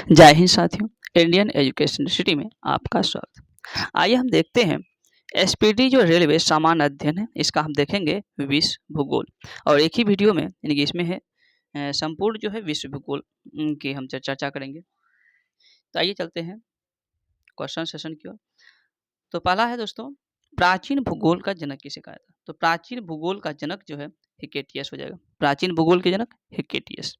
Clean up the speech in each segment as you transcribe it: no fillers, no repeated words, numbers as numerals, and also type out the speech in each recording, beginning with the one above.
जय हिंद साथियों, Indian education city में आपका स्वागत। आइए हम देखते हैं एसपीटी जो रेलवे सामान्य अध्ययन है, इसका हम देखेंगे विश्व भूगोल। और एक ही वीडियो में यानी कि इसमें है संपूर्ण जो है विश्व भूगोल की हम चर्चा करेंगे। तो आइए चलते हैं क्वेश्चन सेशन की ओर। तो पहला है दोस्तों, प्राचीन भूगोल का जनक किसे कहा था? तो प्राचीन भूगोल का जनक जो है हिकेटियस हो जाएगा। प्राचीन भूगोल के जनक हिकेटियस।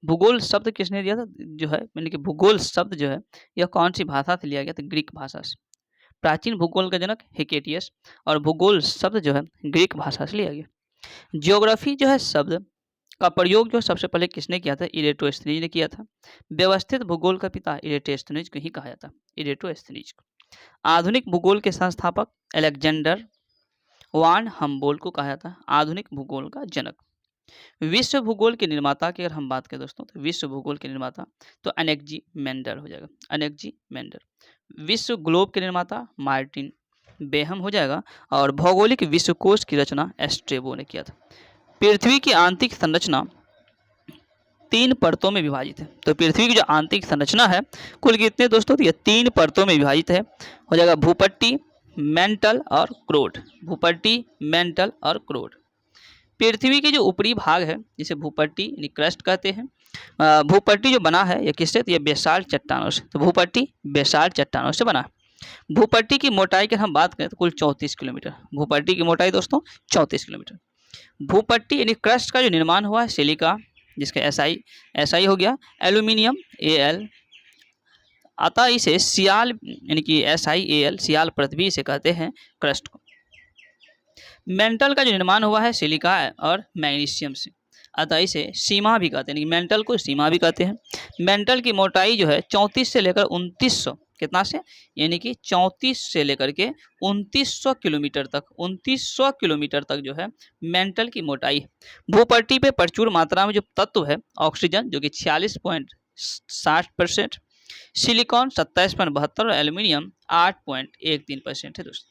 भूगोल शब्द किसने दिया था? जो है यानी कि भूगोल शब्द जो है यह कौन सी भाषा से लिया गया था? ग्रीक भाषा से। प्राचीन भूगोल का जनक हिकेटियस और भूगोल शब्द जो है ग्रीक भाषा से लिया गया। जियोग्राफी जो है शब्द का प्रयोग जो सबसे पहले किसने किया था? इरेटोस्थनीज ने किया था। व्यवस्थित भूगोल का पिता इरेटोस्थनीज को ही कहा जाता है, इरेटोस्थनीज को। आधुनिक भूगोल के संस्थापक अलेक्जेंडर वान हम्बोल्ट को कहा जाता है आधुनिक भूगोल का जनक। विश्व भूगोल के निर्माता की अगर हम बात करें दोस्तों, तो विश्व भूगोल के निर्माता तो अनेक्जी मेंडल हो जाएगा, अनेक्जी मेंडल। विश्व ग्लोब के निर्माता मार्टिन बेहम हो जाएगा। और भौगोलिक विश्वकोश की रचना एस्ट्रेबो ने किया था। पृथ्वी की आंतरिक संरचना 3 परतों में विभाजित है। तो पृथ्वी की जो आंतरिक संरचना है कुल कितने दोस्तों? तो ये 3 परतों में विभाजित है, हो जाएगा भूपट्टी, मेंटल और क्रोड। भूपट्टी, मेंटल और क्रोड। पृथ्वी के जो ऊपरी भाग है जिसे भूपट्टी यानी क्रस्ट कहते हैं। भूपट्टी जो बना है ये किससे? तो ये बेसाल्ट चट्टानों से। तो भूपट्टी बेसाल्ट चट्टानों से बना है। भूपट्टी की मोटाई की हम बात करें तो कुल 34 किलोमीटर। भूपट्टी की मोटाई दोस्तों 34 किलोमीटर। भूपट्टी यानी क्रस्ट का जो निर्माण हुआ है सिलिका, जिसका एसआई हो गया, एल्यूमिनियम एल, अतः इसे सियाल यानी कि SiAl सियाल परत भी इसे कहते हैं क्रस्ट को। मेंटल का जो निर्माण हुआ है सिलिका और मैग्नीशियम से, अतः इसे सीमा भी कहते हैं, यानी मेंटल को सीमा भी कहते हैं। मेंटल की मोटाई जो है 34 से लेकर 2900 कितना से, यानी कि 34 से लेकर के 2900 किलोमीटर तक, 2900 किलोमीटर तक जो है मेंटल की मोटाई है। भूपट्टी पे प्रचुर मात्रा में जो तत्व है ऑक्सीजन जो कि 46.60%, सिलिकॉन 27.72 और एल्यूमिनियम 8.13% है दोस्तों।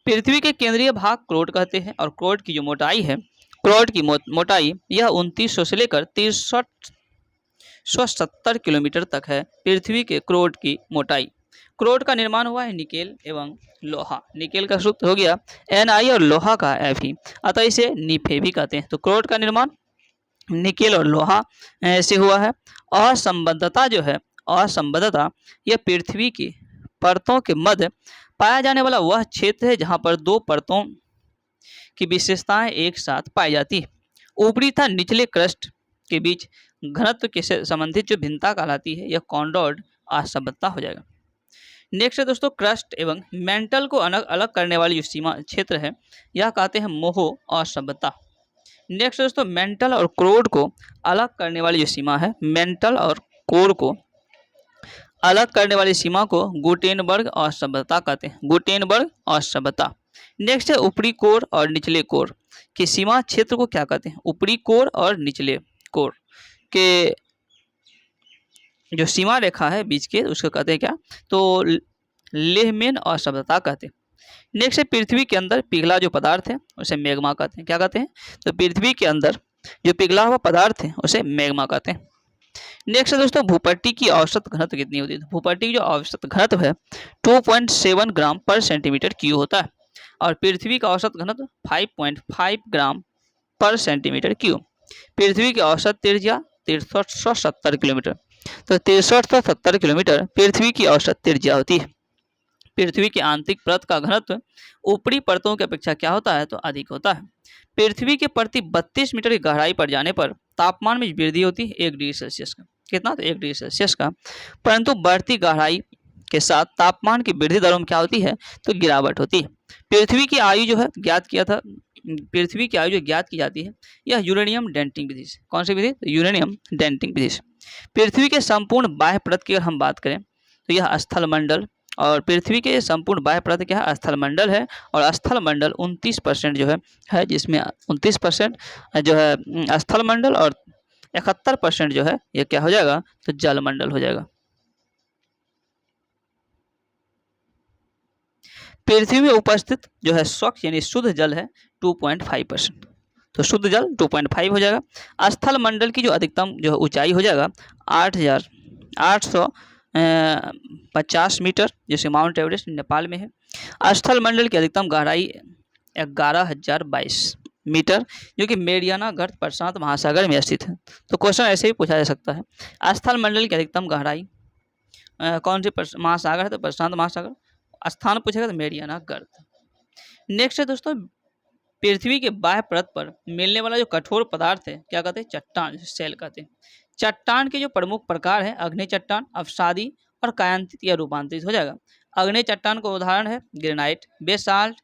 पृथ्वी के केंद्रीय भाग क्रोड कहते हैं और क्रोड की जो मोटाई है, क्रोड की मोटाई यह 2900 से लेकर 6370 किलोमीटर तक है। पृथ्वी के क्रोड की मोटाई। क्रोड का निर्माण हुआ है निकेल एवं लोहा। निकेल का सूत्र हो गया Na और लोहा का Fe, अतः इसे नीफे भी कहते हैं। तो क्रोड का निर्माण निकेल और लोहा से हुआ है। असंबद्धता जो है, असंबद्धता यह पृथ्वी की परतों के मध्य पाया जाने वाला वह क्षेत्र है जहां पर 2 परतों की विशेषताएं एक साथ पाई जाती है। ऊपरी तथा निचले क्रस्ट के बीच घनत्व के से संबंधित जो भिन्नता कहलाती है यह कॉन्डोर्ड असंबद्धता हो जाएगा। नेक्स्ट है दोस्तों, क्रस्ट एवं मेंटल को अलग अलग करने वाली जो सीमा क्षेत्र है यह कहते हैं मोहो असंबद्धता। नेक्स्ट दोस्तों, मेंटल और क्रोड को अलग करने वाली जो सीमा है, मेंटल और कोर को अलग करने वाली सीमा को गुटेनबर्ग असंबद्धता कहते हैं, गुटेनबर्ग असंबद्धता। नेक्स्ट है ऊपरी कोर और निचले कोर की सीमा क्षेत्र को क्या कहते हैं? ऊपरी कोर और निचले कोर के जो सीमा रेखा है बीच के, उसको कहते हैं क्या? तो लेहमेन असंबद्धता कहते हैं। नेक्स्ट है पृथ्वी के अंदर पिघला जो पदार्थ है उसे मैग्मा कहते हैं। क्या कहते हैं? तो पृथ्वी के अंदर जो पिघला हुआ पदार्थ है उसे मैग्मा कहते हैं। नेक्स्ट है दोस्तों, भूपट्टी की औसत घनत्व कितनी होती है? भूपट्टी की जो औसत घनत्व है 2.7 ग्राम पर सेंटीमीटर क्यूब होता है और पृथ्वी का औसत घनत्व 5.5 ग्राम पर सेंटीमीटर क्यूब। पृथ्वी की औसत त्रिज्या 6370 किलोमीटर। तो 6370 किलोमीटर पृथ्वी की औसत त्रिज्या होती है। पृथ्वी की आंतरिक परत का घनत्व ऊपरी परतों की अपेक्षा क्या होता है? तो अधिक होता है। पृथ्वी के प्रति 32 मीटर की गहराई पर जाने पर तापमान में वृद्धि होती है 1 डिग्री सेल्सियस का। कितना? तो 1 डिग्री सेल्सियस का। परंतु बढ़ती गहराई के साथ तापमान की वृद्धि दरों में क्या होती है? तो गिरावट होती है। पृथ्वी की आयु जो है ज्ञात किया था, पृथ्वी की आयु जो ज्ञात की जाती है यह यूरेनियम डेंटिंग विधि से। कौन सी विधि? तो यूरेनियम डेंटिंग विधि से। पृथ्वी के संपूर्ण बाह्य परत की अगर हम बात करें तो यह स्थल मंडल, और पृथ्वी के संपूर्ण बाह्य परत क्या है? स्थल मंडल है। और स्थल मंडल 29% जो है जिसमें 29% जो है स्थल मंडल और 71% जो है ये क्या हो जाएगा? तो जल मंडल हो जाएगा। पृथ्वी में उपस्थित जो है स्वच्छ यानी शुद्ध जल है 2.5%। तो शुद्ध जल 2.5 हो जाएगा। स्थल मंडल की जो अधिकतम जो ऊंचाई हो जाएगा 8000 850 मीटर, जैसे माउंट एवरेस्ट नेपाल में है। स्थल मंडल की अधिकतम गहराई 11,022 मीटर, जो कि मेरियाना गर्त प्रशांत महासागर में स्थित है। तो क्वेश्चन ऐसे ही पूछा जा सकता है। स्थल मंडल की अधिकतम गहराई कौन सी महासागर है? तो प्रशांत महासागर। स्थान पूछेगा तो मेरियाना गर्त। नेक्स्ट है दोस्तों, पृथ्वी के बाह्य परत पर मिलने वाला जो कठोर पदार्थ है क्या कहते हैं? चट्टान, सेल कहते हैं। चट्टान के जो प्रमुख प्रकार है अग्नि चट्टान, अवसादी और कायांतित या रूपांतरित हो जाएगा। अग्नि चट्टान का उदाहरण है ग्रेनाइट, बेसाल्ट,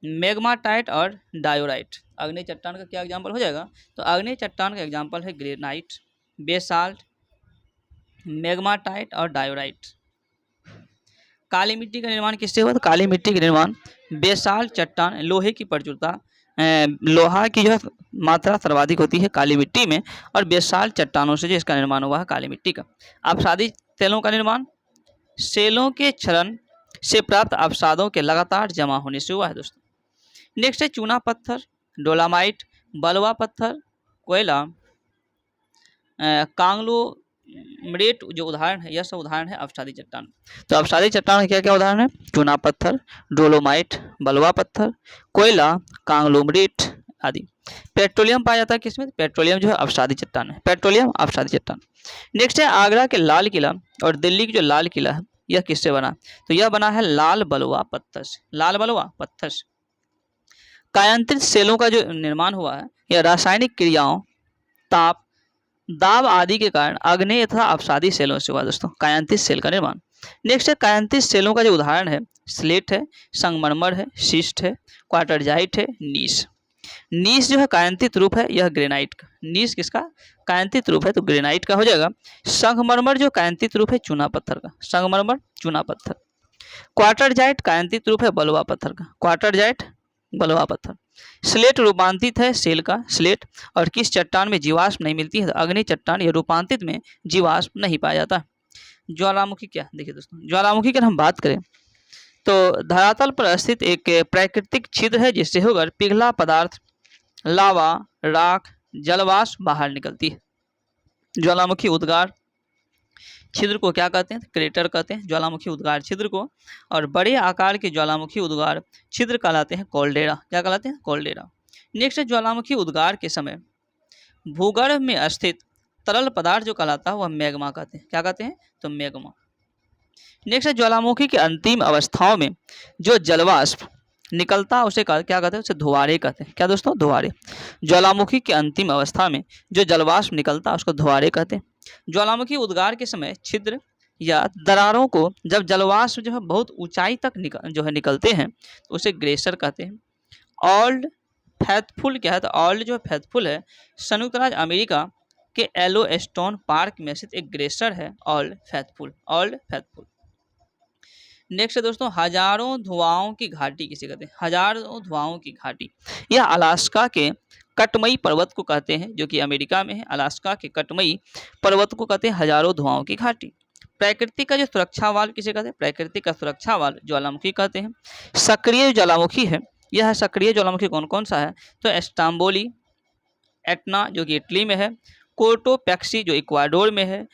मैग्माटाइट और डायोराइट। अग्नि चट्टान का क्या एग्जाम्पल हो जाएगा? तो अग्नि चट्टान का एग्जाम्पल है ग्रेनाइट, बेसाल्ट, मैग्माटाइट और डायोराइट। काली मिट्टी का निर्माण किससे हुआ? तो काली मिट्टी का निर्माण बेसाल्ट चट्टान, लोहे की प्रचुरता, लोहा की जो है मात्रा सर्वाधिक होती है काली मिट्टी में, और बेसाल्ट चट्टानों से जो इसका निर्माण हुआ है काली मिट्टी का। अवसादी तेलों का निर्माण सेलों के क्षरण से प्राप्त अवसादों के लगातार जमा होने से हुआ है दोस्तों। नेक्स्ट है चूना पत्थर, डोलामाइट, बलुआ पत्थर, कोयला, कांगलोमरेट जो उदाहरण है, यह सब उदाहरण है अवसादी चट्टान। तो अवसादी चट्टान के क्या क्या उदाहरण है? चूना पत्थर, डोलोमाइट, बलुआ पत्थर, कोयला, कांगलोमरेट आदि। पेट्रोलियम पाया जाता है किसमें? पेट्रोलियम जो है अवसादी चट्टान है, पेट्रोलियम अवसादी चट्टान। नेक्स्ट है आगरा के लाल किला और दिल्ली की जो लाल किला है यह किससे बना? तो यह बना है लाल बलुआ पत्थर से, लाल बलुआ पत्थर से। कायांतरित सेलों का जो निर्माण हुआ है यह रासायनिक क्रियाओं, ताप, दाब आदि के कारण आग्नेय तथा अवसादी सेलों से हुआ दोस्तों, कायांतित सेल का निर्माण। नेक्स्ट है कायांतित सेलों का जो उदाहरण है स्लेट है, संगमरमर है, शिस्ट है, क्वार्टरजाइट है, नीस। नीस जो है कायांतित रूप है यह ग्रेनाइट का। नीस किसका कायांतित रूप है? तो ग्रेनाइट का हो जाएगा। संगमरमर जो कायांतित रूप है चूना पत्थर का, संगमरमर चूना पत्थर। क्वार्टरजाइट कायांतित रूप है बलुआ पत्थर का, क्वार्टरजाइट बलुआ पत्थर। स्लेट रूपांतरित है सेल का, स्लेट। और किस चट्टान में जीवाश्म नहीं मिलती है? अग्नि चट्टान या रूपांतरित में जीवाश्म नहीं पाया जाता। ज्वालामुखी क्या? देखिए दोस्तों, ज्वालामुखी की हम बात करें तो धरातल पर स्थित एक प्राकृतिक छिद्र है जिससे होकर पिघला पदार्थ, लावा, राख, जलवाष्प बाहर निकलती है। ज्वालामुखी उद्गार छिद्र को क्या कहते हैं? क्रेटर कहते हैं ज्वालामुखी उद्गार छिद्र को। और बड़े आकार के ज्वालामुखी उद्गार छिद्र कहलाते हैं कॉल्डेरा। क्या कहलाते हैं? कॉल्डेरा। नेक्स्ट है ज्वालामुखी उद्गार के समय भूगर्भ में स्थित तरल पदार्थ जो कहलाता है वह मैग्मा कहते हैं। क्या कहते हैं? तो मैग्मा। नेक्स्ट है ज्वालामुखी की अंतिम अवस्थाओं में जो जलवाष्प निकलता है उसे क्या कहते हैं? उसे धुआरे कहते हैं। क्या दोस्तों? धुआरे। ज्वालामुखी की अंतिम अवस्था में जो जलवाष्प निकलता है उसको धुआरे कहते हैं। ज्वालामुखी उद्गार के समय छिद्र या दरारों को जब जलवाष्प जो है बहुत ऊंचाई तक निकलते हैं तो उसे ग्लेशियर कहते हैं। ऑल्ड फैथफुल क्या है? तो ऑल्ड जो फैथफुल है संयुक्त राज्य अमेरिका के येलोस्टोन पार्क में स्थित एक ग्लेशियर है old faithful, old faithful. Next है दोस्तों हजारों धुआओं की घाटी किसे कहते हैं? हजारों धुआओं की घाटी, यह अलास्का के कटमई पर्वत को कहते हैं जो कि अमेरिका में है। अलास्का के कटमई पर्वत को कहते हैं हजारों धुआओं की घाटी। प्राकृतिक का जो सुरक्षा वाल किसे कहते हैं? प्राकृतिक का सुरक्षा वाल ज्वालामुखी कहते हैं। सक्रिय ज्वालामुखी है, यह सक्रिय ज्वालामुखी कौन कौन सा है? तो स्टाम्बोली, एटना जो कि इटली में है, कोटोपैक्सी जो इक्वाडोर में है,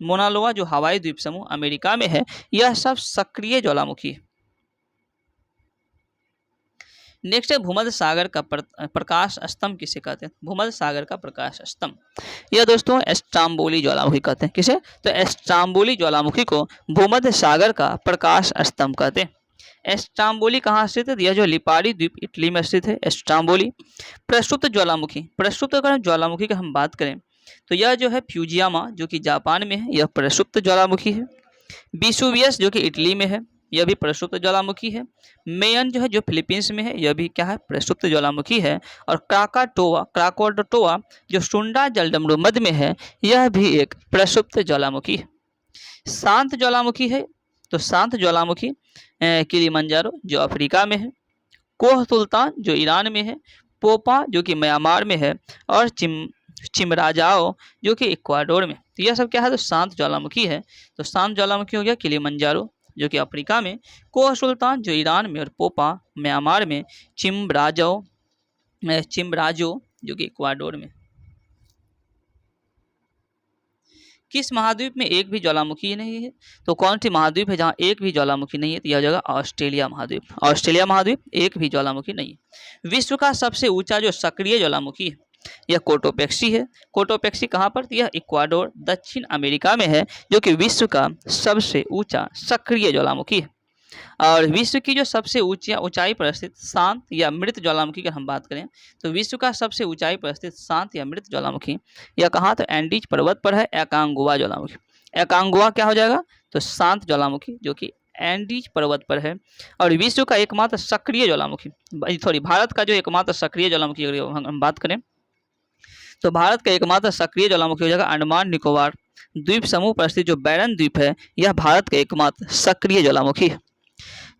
मोनालोआ जो हवाई द्वीप समूह अमेरिका में है। यह सब सक्रिय ज्वालामुखी है। नेक्स्ट है भूमध्य सागर का प्रकाश स्तंभ किसे कहते हैं? भूमध्य सागर का प्रकाश स्तंभ यह दोस्तों स्ट्राम्बोली ज्वालामुखी कहते हैं। किसे? तो स्ट्राम्बोली ज्वालामुखी को भूमध्य सागर का प्रकाश स्तंभ कहते हैं। स्ट्राम्बोली कहाँ स्थित है? यह जो लिपारी द्वीप इटली में स्थित है स्ट्राम्बोली। प्रसुप्त ज्वालामुखी, प्रसुप्त अगर ज्वालामुखी की हम बात करें तो यह जो है फ्यूजियामा जो कि जापान में है, यह प्रसुप्त ज्वालामुखी है। विसुवियस जो कि इटली में है, यह भी प्रसुप्त ज्वालामुखी है। मेयन जो है जो फिलीपींस में है, यह भी क्या है? प्रसुप्त ज्वालामुखी है। और क्राकोटोवा जो सुंडा जलडमरू मध्य में है, यह भी एक प्रसुप्त ज्वालामुखी है। शांत ज्वालामुखी है तो शांत ज्वालामुखी किलिमंजारो जो अफ्रीका में है, कोह सुल्तान जो ईरान में है, पोपा जो कि म्यांमार में है, और चिमराजाओ जो कि इक्वाडोर में। तो यह सब क्या है? तो शांत ज्वालामुखी है। तो शांत ज्वालामुखी हो गया किलिमंजारो जो कि अफ्रीका में, कोह सुल्तान जो ईरान में, और पोपा म्यांमार में, चिमराजो जो कि इक्वाडोर में। किस महाद्वीप में एक भी ज्वालामुखी नहीं है? तो कौन सी महाद्वीप है जहाँ एक भी ज्वालामुखी नहीं है? तो यह हो जाएगा ऑस्ट्रेलिया महाद्वीप। ऑस्ट्रेलिया महाद्वीप एक भी ज्वालामुखी नहीं है। विश्व का सबसे ऊंचा जो सक्रिय ज्वालामुखी है यह कोटोपेक्सी है। कोटोपेक्सी कहाँ पर? यह इक्वाडोर दक्षिण अमेरिका में है, जो कि विश्व का सबसे ऊंचा सक्रिय ज्वालामुखी है। और विश्व की जो सबसे ऊंचाई पर स्थित शांत या मृत ज्वालामुखी की हम बात करें तो विश्व का सबसे ऊंचाई पर स्थित शांत या मृत ज्वालामुखी यह कहाँ? तो एंडीज पर्वत पर है, एकांगुआ ज्वालामुखी। एकांगुआ क्या हो जाएगा? तो शांत ज्वालामुखी, जो कि एंडीज पर्वत पर है। और विश्व का एकमात्र सक्रिय ज्वालामुखी, सॉरी, भारत का जो एकमात्र सक्रिय ज्वालामुखी अगर हम बात करें तो भारत का एकमात्र सक्रिय ज्वालामुखी हो जाएगा अंडमान निकोबार द्वीप समूह पर स्थित जो बैरन द्वीप है, यह भारत का एकमात्र सक्रिय ज्वालामुखी है।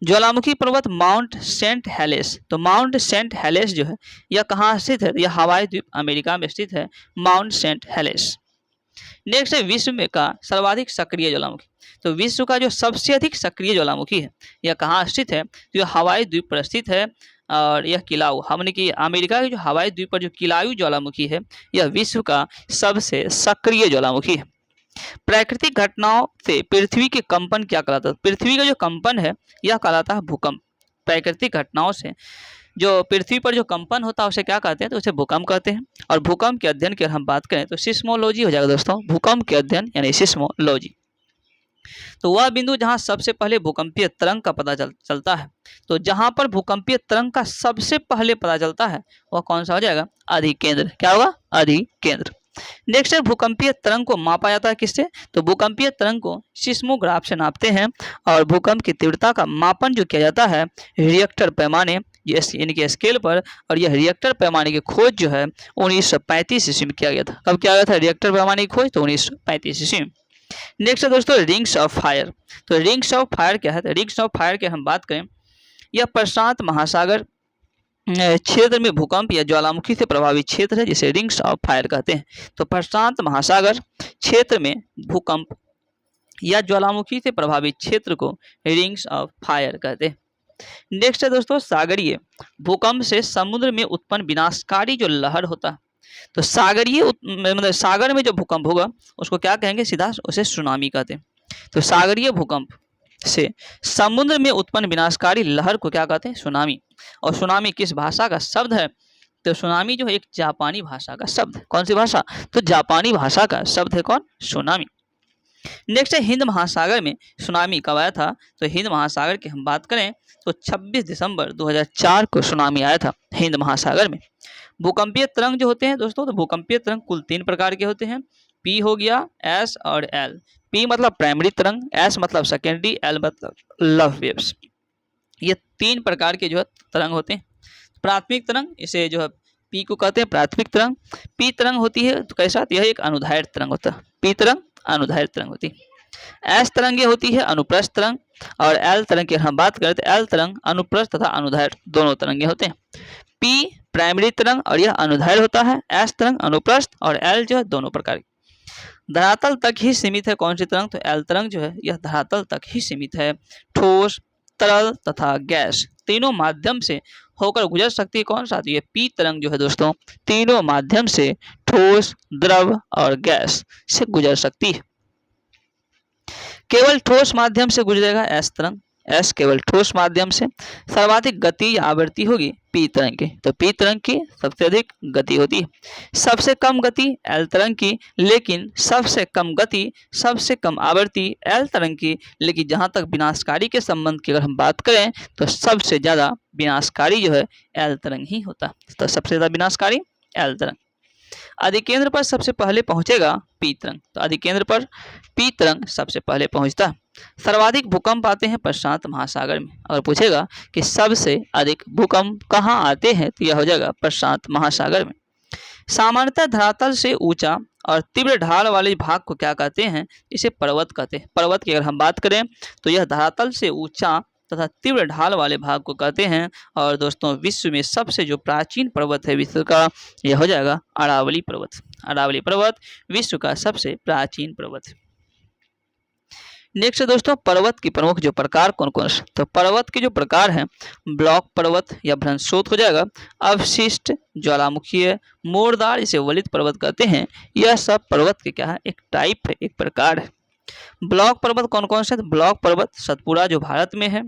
ज्वालामुखी पर्वत माउंट सेंट हेलेस, तो माउंट सेंट हेलेस जो है यह कहाँ स्थित है? यह हवाई द्वीप अमेरिका में स्थित है, माउंट सेंट हेलेस। नेक्स्ट है विश्व में का सर्वाधिक सक्रिय ज्वालामुखी। तो विश्व का जो सबसे अधिक सक्रिय ज्वालामुखी है यह कहाँ स्थित है? तो यह हवाई द्वीप पर स्थित है। और यह किलाऊ, हमने कि अमेरिका के जो हवाई द्वीप पर जो किलाऊ ज्वालामुखी है यह विश्व का सबसे सक्रिय ज्वालामुखी है। प्राकृतिक घटनाओं से पृथ्वी के कंपन क्या कहलाता है? पृथ्वी का जो कंपन है यह कहलाता है भूकंप। प्राकृतिक घटनाओं से जो पृथ्वी पर जो कंपन होता है उसे क्या कहते हैं? तो उसे भूकंप कहते हैं। और भूकंप के अध्ययन की अगर हम बात करें तो सिस्मोलॉजी हो जाएगा दोस्तों, भूकंप के अध्ययन यानी सिस्मोलॉजी। तो वह बिंदु जहां सबसे पहले भूकंपीय तरंग का पता चलता है, तो जहां पर भूकंपीय तरंग का सबसे पहले पता चलता है वह कौन सा हो जाएगा? अधिकेंद्र। क्या होगा? अधिकेंद्र। नेक्स्ट है भूकंपीय तरंग को मापा जाता है किससे? तो भूकंपीय तरंग को सिस्मोग्राफ से नापते हैं। और भूकंप की तीव्रता का मापन जो किया जाता है रिएक्टर पैमाने यानी कि स्केल पर। और यह रिएक्टर पैमाने की खोज जो है 1935 ईस्वी में किया गया था। कब किया गया था रिएक्टर पैमाने की खोज? तो 1935 ईस्वी में। नेक्स्ट है दोस्तों रिंग्स ऑफ फायर। तो रिंग्स ऑफ फायर क्या है? तो रिंग्स ऑफ फायर की हम बात करें, यह प्रशांत महासागर क्षेत्र में भूकंप या ज्वालामुखी से प्रभावित क्षेत्र है, जिसे रिंग्स ऑफ फायर कहते हैं। तो प्रशांत महासागर क्षेत्र में भूकंप या ज्वालामुखी से प्रभावित क्षेत्र को रिंग्स ऑफ फायर कहते हैं। नेक्स्ट है दोस्तों सागरीय भूकंप से समुद्र में उत्पन्न विनाशकारी जो लहर होता है, तो सागरीय मतलब सागर में जो भूकंप होगा उसको क्या कहेंगे? सीधा उसे सुनामी कहते हैं। तो सागरीय भूकंप से समुद्र में उत्पन्न विनाशकारी लहर को क्या कहते हैं? सुनामी। और सुनामी किस भाषा का शब्द है? तो सुनामी जो है एक जापानी भाषा का शब्द है। कौन सी भाषा? तो जापानी भाषा का शब्द है कौन? सुनामी। नेक्स्ट है हिंद महासागर में सुनामी कब आया था? तो हिंद महासागर की हम बात करें तो 26 दिसंबर 2004 को सुनामी आया था हिंद महासागर में। भूकंपीय तरंग जो होते हैं दोस्तों, तो भूकंपीय तरंग कुल 3 प्रकार के होते हैं। पी हो गया, एस और एल। पी मतलब प्राइमरी तरंग, एस मतलब सेकेंडरी, एल मतलब लव वेव्स। ये 3 प्रकार के जो है तरंग होते हैं। प्राथमिक तरंग, इसे जो है पी को कहते हैं प्राथमिक तरंग। पी तरंग होती है तो कैसा? यह एक अनुदैर्घ्य तरंग होता है। पी तरंग अनुदैर्घ्य तरंग होती है। एस तरंग ये होती है अनुप्रस्थ तरंग। और एल तरंग की हम बात करें तो एल तरंग अनुप्रस्थ तथा अनुदैर्घ्य दोनों तरंगे होते हैं। पी प्राइमरी तरंग और यह अनुदैर्घ्य होता है, एस तरंग अनुप्रस्थ और एल जो है दोनों प्रकार की। धरातल तक ही सीमित है कौन सी तरंग? तो एल तरंग जो है यह धरातल तक ही सीमित है। ठोस, तरल तथा गैस तीनों माध्यम से होकर गुजर सकती है कौन सा? तो ये पी तरंग जो है दोस्तों तीनों माध्यम से ठोस, द्रव और गैस से गुजर सकती है। केवल ठोस माध्यम से गुजरेगा एस तरंग। एस केवल ठोस माध्यम से। सर्वाधिक गति या आवृत्ति होगी पी तरंग की, तो पी तरंग की सबसे अधिक गति होती है। सबसे कम गति एल तरंग की, लेकिन सबसे कम गति, सबसे कम आवृत्ति एल तरंग की। लेकिन जहां तक विनाशकारी के संबंध की अगर हम बात करें तो सबसे ज्यादा विनाशकारी जो है एल तरंग ही होता है। तो सबसे ज्यादा विनाशकारी एल तरंग। अधिकेंद्र पर सबसे पहले पहुंचेगा पी तरंग, तो अधिकेंद्र पर पी तरंग सबसे पहले पहुंचता है। सर्वाधिक भूकंप आते हैं प्रशांत महासागर में। अगर पूछेगा कि सबसे अधिक भूकंप कहाँ आते हैं तो यह हो जाएगा प्रशांत महासागर में। सामान्यतः धरातल से ऊंचा और तीव्र ढाल वाले भाग को क्या कहते हैं? इसे पर्वत कहते हैं। पर्वत की अगर हम बात करें तो यह धरातल से ऊंचा तथा तीव्र ढाल वाले भाग को कहते हैं। और दोस्तों विश्व में सबसे जो प्राचीन पर्वत है विश्व का, यह हो जाएगा अरावली पर्वत। अरावली पर्वत विश्व का सबसे प्राचीन पर्वत है। नेक्स्ट है दोस्तों पर्वत की प्रमुख जो प्रकार कौन कौन से, तो पर्वत के जो प्रकार हैं ब्लॉक पर्वत या भ्रंशोत हो जाएगा, अवशिष्ट, ज्वालामुखीय, मोरदार, इसे वलित पर्वत कहते हैं। यह सब पर्वत के क्या है, एक टाइप है, एक प्रकार है। ब्लॉक पर्वत कौन कौन से, ब्लॉक पर्वत सतपुड़ा जो भारत में है,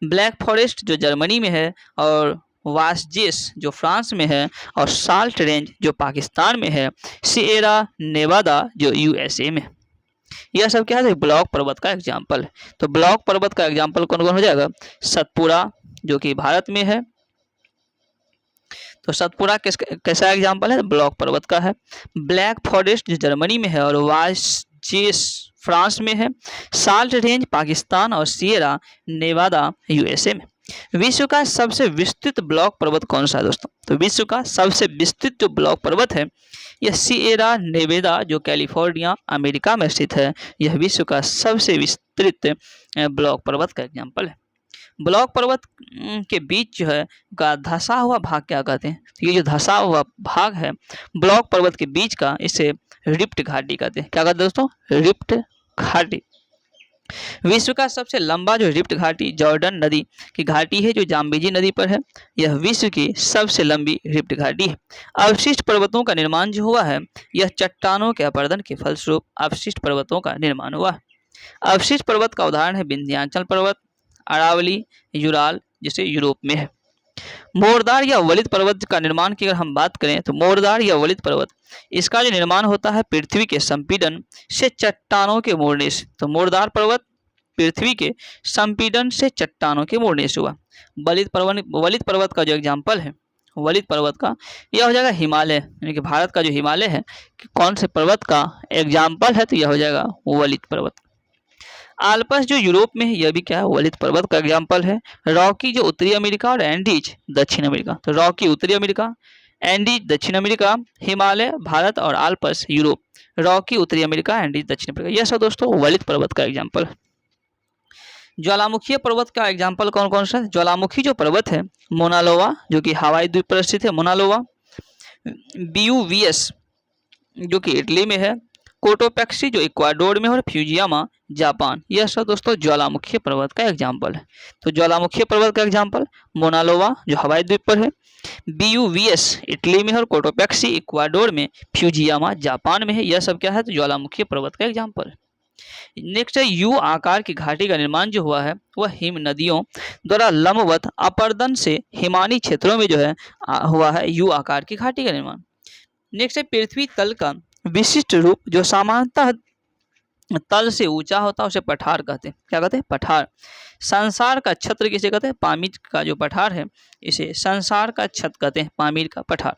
ब्लैक फॉरेस्ट जो जर्मनी में है, और वासजेस जो फ्रांस में है, और साल्ट रेंज जो पाकिस्तान में है, सिएरा नेवादा जो यूएसए में। यह सब क्या है, ब्लॉक पर्वत का एग्जाम्पल है। तो ब्लॉक पर्वत का एग्जाम्पल कौन कौन हो जाएगा, सतपुड़ा जो कि भारत में है, तो सतपुड़ा कैसा एग्जाम्पल है, ब्लॉक पर्वत का है। ब्लैक फॉरेस्ट जो जर्मनी में है, और वासजेस फ्रांस में है, साल्ट रेंज पाकिस्तान, और सिएरा नेवादा यूएसए में। विश्व का सबसे विस्तृत ब्लॉक पर्वत कौन सा है दोस्तों, तो विश्व का सबसे विस्तृत जो ब्लॉक पर्वत है यह सिएरा नेवादा जो कैलिफोर्निया अमेरिका में स्थित है। यह विश्व का सबसे विस्तृत ब्लॉक पर्वत का एग्जाम्पल है। ब्लॉक पर्वत के बीच जो है का धंसा हुआ भाग क्या कहते हैं, तो ये जो धंसा हुआ भाग है ब्लॉक पर्वत के बीच का, इसे रिफ्ट घाटी कहते हैं। क्या कहते हैं दोस्तों, रिफ्ट घाटी। विश्व का सबसे लंबा जो रिफ्ट घाटी जॉर्डन नदी की घाटी है जो जाम्बेजी नदी पर है। यह विश्व की सबसे लंबी रिफ्ट घाटी है। अवशिष्ट पर्वतों का निर्माण जो हुआ है यह चट्टानों के अपरदन के फलस्वरूप अवशिष्ट पर्वतों का निर्माण हुआ है। अवशिष्ट पर्वत का उदाहरण है विंध्याचल पर्वत, अरावली, यूराल जिसे यूरोप में है। मोरदार या वलित पर्वत का निर्माण की अगर हम बात करें तो मोरदार या वलित पर्वत इसका जो निर्माण होता है पृथ्वी के संपीड़न से चट्टानों के मोड़ने से। तो मोरदार पर्वत पृथ्वी के संपीड़न से चट्टानों के मोड़ने से हुआ। वलित पर्वत का जो एग्जाम्पल है वलित पर्वत का, यह हो जाएगा हिमालय, यानी कि भारत का जो हिमालय है कि कौन से पर्वत का एग्जाम्पल है, तो यह हो जाएगा वलित पर्वत। आल्प्स जो यूरोप में है यह भी क्या है, वलित पर्वत का एग्जाम्पल है। रॉकी जो उत्तरी अमेरिका, और एंडीज दक्षिण अमेरिका। तो रॉकी उत्तरी अमेरिका, एंडीज दक्षिण अमेरिका, हिमालय भारत, और आल्प्स यूरोप। रॉकी उत्तरी अमेरिका, एंडीज दक्षिण अमेरिका, यह सब दोस्तों वलित पर्वत का एग्जाम्पल है। ज्वालामुखी पर्वत का एग्जाम्पल कौन कौन सा है, ज्वालामुखी जो पर्वत है मोनालोवा जो कि हवाई द्वीप पर स्थित है, मोनालोवा, बीयूवीएस जो कि इटली में है, कोटोपेक्सी जो इक्वाडोर में, और फ्यूजियामा जापान। यह सब दोस्तों ज्वालामुखी पर्वत का एग्जाम्पल है। तो ज्वालामुखी पर्वत का एग्जाम्पल मोनालोवा जो हवाई द्वीप पर है, बीयूवीएस इटली में, और कोटोपेक्सी इक्वाडोर में, फ्यूजियामा जापान में है। यह सब क्या है, तो ज्वालामुखी पर्वत का एग्जाम्पल है। नेक्स्ट है यू आकार की घाटी का निर्माण जो हुआ है वह हिम नदियों द्वारा लंबवत अपर्दन से हिमानी क्षेत्रों में जो है हुआ है यू आकार की घाटी का निर्माण। नेक्स्ट है पृथ्वी तल का विशिष्ट रूप जो सामान्यतः तल से ऊंचा होता है उसे पठार कहते हैं। क्या कहते हैं, पठार। संसार का छत्र किसे कहते हैं, पामीर का जो पठार है इसे संसार का छत्र कहते हैं, पामीर का पठार।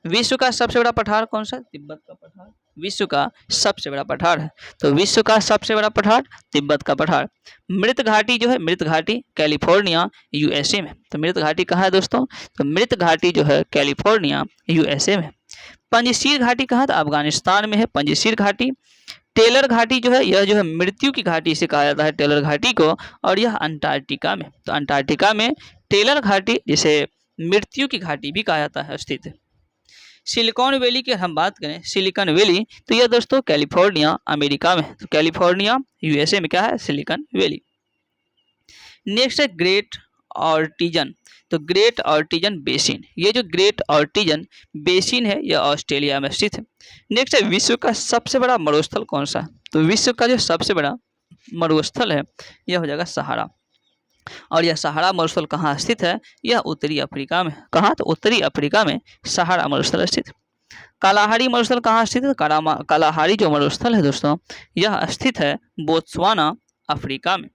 विश्व का सबसे बड़ा पठार कौन सा, तिब्बत का पठार विश्व का सबसे बड़ा पठार है। तो विश्व का सबसे बड़ा पठार तिब्बत का पठार। मृत घाटी जो है, मृत घाटी कैलिफोर्निया यूएसए में। तो मृत घाटी कहाँ है दोस्तों, तो मृत घाटी जो है कैलिफोर्निया यूएसए में। पंजशीर घाटी कहाँ, तो अफगानिस्तान में है पंजशीर घाटी। टेलर घाटी जो है यह जो है मृत्यु की घाटी से कहा जाता है टेलर घाटी को, और यह अंटार्कटिका में। तो अंटार्कटिका में टेलर घाटी जिसे मृत्यु की घाटी भी कहा जाता है स्थित है। सिलिकॉन वैली की हम बात करें, सिलिकॉन वैली, तो यह दोस्तों कैलिफोर्निया अमेरिका में। तो कैलिफोर्निया यूएसए में क्या है, सिलिकॉन वैली। नेक्स्ट है ग्रेट ऑर्टिजन। तो ग्रेट ऑर्टिजन बेसिन, ये जो ग्रेट ऑर्टिजन बेसिन है यह ऑस्ट्रेलिया में स्थित है। नेक्स्ट है विश्व का सबसे बड़ा मरुस्थल कौन सा है, तो विश्व का जो सबसे बड़ा मरुस्थल है यह हो जाएगा सहारा। और यह सहारा मरुस्थल कहाँ स्थित है, यह उत्तरी अफ्रीका में। कहाँ, तो उत्तरी अफ्रीका में सहारा मरुस्थल स्थित। कालाहारी मरुस्थल कहाँ स्थित है, कालाहारी जो मरुस्थल है दोस्तों यह स्थित है बोत्सवाना अफ्रीका में।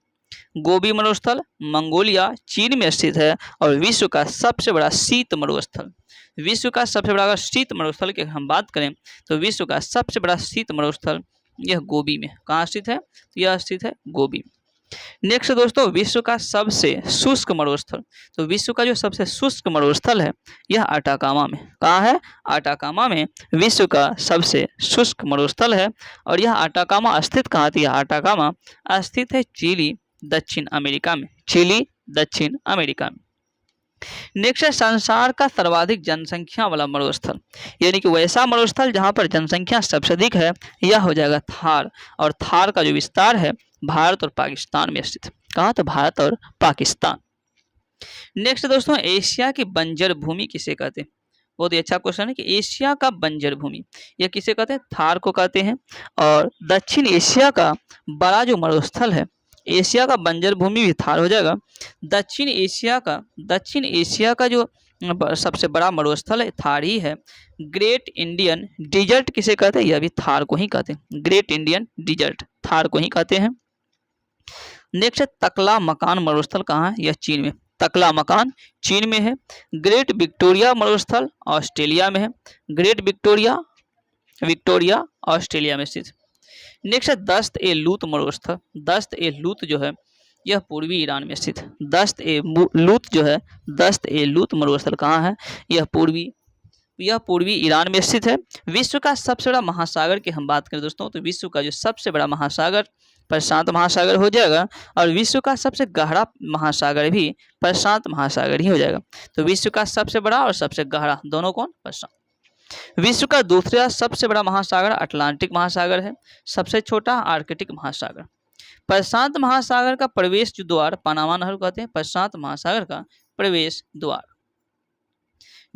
गोबी मरुस्थल मंगोलिया चीन में स्थित है। और विश्व का सबसे बड़ा शीत मरुस्थल, विश्व का सबसे बड़ा अगर शीत मरुस्थल की हम बात करें तो विश्व का सबसे बड़ा शीत मरुस्थल यह गोबी में। कहाँ स्थित है, तो यह स्थित है गोबी में। नेक्स्ट दोस्तों विश्व का सबसे शुष्क मरुस्थल, तो विश्व का जो सबसे शुष्क मरुस्थल है यह अटाकामा में। कहाँ है, अटाकामा में विश्व का सबसे शुष्क मरुस्थल है। और यह अटाकामा स्थित कहाँ थी, यह अटाकामा स्थित है चिली दक्षिण अमेरिका में, चिली दक्षिण अमेरिका में। नेक्स्ट है संसार का सर्वाधिक जनसंख्या वाला मरुस्थल, यानी कि वैसा मरुस्थल जहाँ पर जनसंख्या सबसे अधिक है, यह हो जाएगा थार। और थार का जो विस्तार है भारत और पाकिस्तान में स्थित है। कहाँ? तो भारत और पाकिस्तान। नेक्स्ट दोस्तों, एशिया की बंजर भूमि किसे कहते हैं? बहुत ही अच्छा क्वेश्चन है कि एशिया का बंजर भूमि यह किसे कहते हैं? थार को कहते हैं। और दक्षिण एशिया का बड़ा जो मरुस्थल है, एशिया का बंजर भूमि भी थार हो जाएगा। दक्षिण एशिया का जो सबसे बड़ा मरुस्थल है थार ही है। ग्रेट इंडियन डिजर्ट किसे कहते हैं? यह भी थार को ही कहते हैं। ग्रेट इंडियन डिजर्ट थार को ही कहते हैं। नेक्स्ट है तकला मकान मरुस्थल कहाँ है? यह चीन में। तकला मकान चीन में है। ग्रेट विक्टोरिया मरुस्थल ऑस्ट्रेलिया में है। ग्रेट विक्टोरिया ऑस्ट्रेलिया में स्थित। नेक्स्ट है दस्त ए लूत मरुस्थल। दस्त ए लूत जो है यह पूर्वी ईरान में स्थित है। दस्त ए लूत मरुस्थल कहाँ है? यह पूर्वी ईरान में स्थित है। विश्व का सबसे बड़ा महासागर की हम बात करें दोस्तों, तो विश्व का जो सबसे बड़ा महासागर प्रशांत महासागर हो जाएगा। और विश्व का सबसे गहरा महासागर भी प्रशांत महासागर ही हो जाएगा। तो विश्व का सबसे बड़ा और सबसे गहरा दोनों कौन? प्रशांत। विश्व का दूसरा सबसे बड़ा महासागर अटलांटिक महासागर है। सबसे छोटा आर्कटिक महासागर। प्रशांत महासागर का प्रवेश द्वार पनामा नहर कहते हैं। प्रशांत महासागर का प्रवेश द्वार।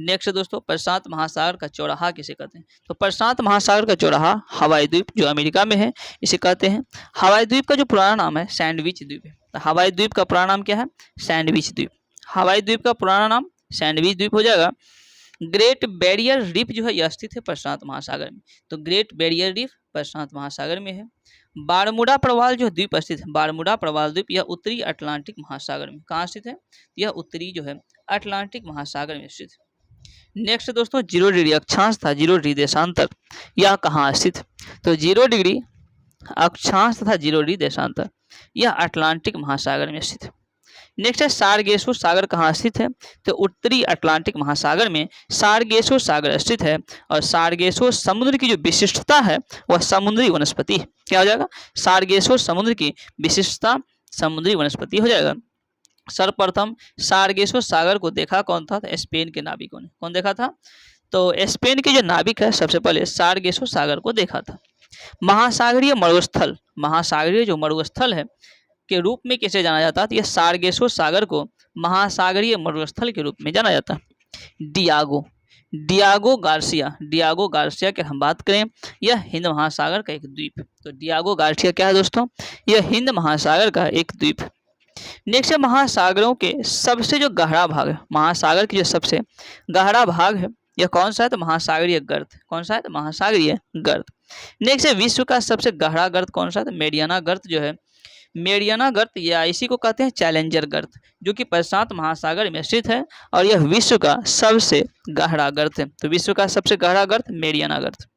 नेक्स्ट दोस्तों, प्रशांत महासागर का चौराहा किसे कहते हैं? तो प्रशांत महासागर का चौराहा हवाई द्वीप जो अमेरिका में है इसे कहते हैं। हवाई द्वीप का जो पुराना नाम है सैंडविच द्वीप है। तो हवाई द्वीप का पुराना नाम क्या है? सैंडविच द्वीप। हवाई द्वीप का पुराना नाम सैंडविच द्वीप हो जाएगा। ग्रेट बैरियर रीफ जो है यह स्थित है प्रशांत महासागर में। तो ग्रेट बैरियर रीफ प्रशांत महासागर में है। बारमूडा प्रवाल जो द्वीप स्थित है, बारमूडा प्रवाल द्वीप यह उत्तरी अटलांटिक महासागर में कहाँ स्थित है? यह उत्तरी जो है अटलांटिक महासागर में स्थित है। नेक्स्ट दोस्तों, 0 डिग्री अक्षांश तथा 0 डिग्री देशांतर यह कहाँ स्थित? तो 0 डिग्री अक्षांश तथा 0 डिग्री देशांतर यह अटलांटिक महासागर में स्थित है। नेक्स्ट है सारगेसो सागर कहाँ स्थित है? तो उत्तरी अटलांटिक महासागर में सारगेसो सागर स्थित है। और सारगेसो समुद्र की जो विशिष्टता है वह समुद्री वनस्पति है। क्या हो जाएगा? सारगेसो समुद्र की विशिष्टता समुद्री वनस्पति हो जाएगा। सर्वप्रथम सारगेसो सागर को देखा कौन था? तो स्पेन के नाविकों ने। कौन देखा था? तो स्पेन के जो नाविक है सबसे पहले सारगेसो सागर को देखा था। महासागरीय जो मरुस्थल है के रूप में कैसे जाना जाता है? तो यह सारगेसो सागर को महासागरीय मरुस्थल के रूप में जाना जाता है। डियागो गार्सिया की हम बात करें, यह हिंद महासागर का एक द्वीप है। तो डियागो गार्सिया क्या है दोस्तों? यह हिंद महासागर का एक द्वीप है। नेक्स्ट है महासागरों के सबसे जो गहरा भाग है, महासागर की जो सबसे गहरा भाग है यह कौन सा है? तो महासागरीय गर्त। कौन सा है? तो महासागरीय गर्त। नेक्स्ट है विश्व का सबसे गहरा गर्त कौन सा है? तो मेरियाना गर्त जो है, मेरियाना गर्त या इसी को कहते हैं चैलेंजर गर्त, जो कि प्रशांत महासागर में स्थित है। और यह विश्व का सबसे गहरा गर्त है। तो विश्व का सबसे गहरा गर्त मेरियाना गर्त।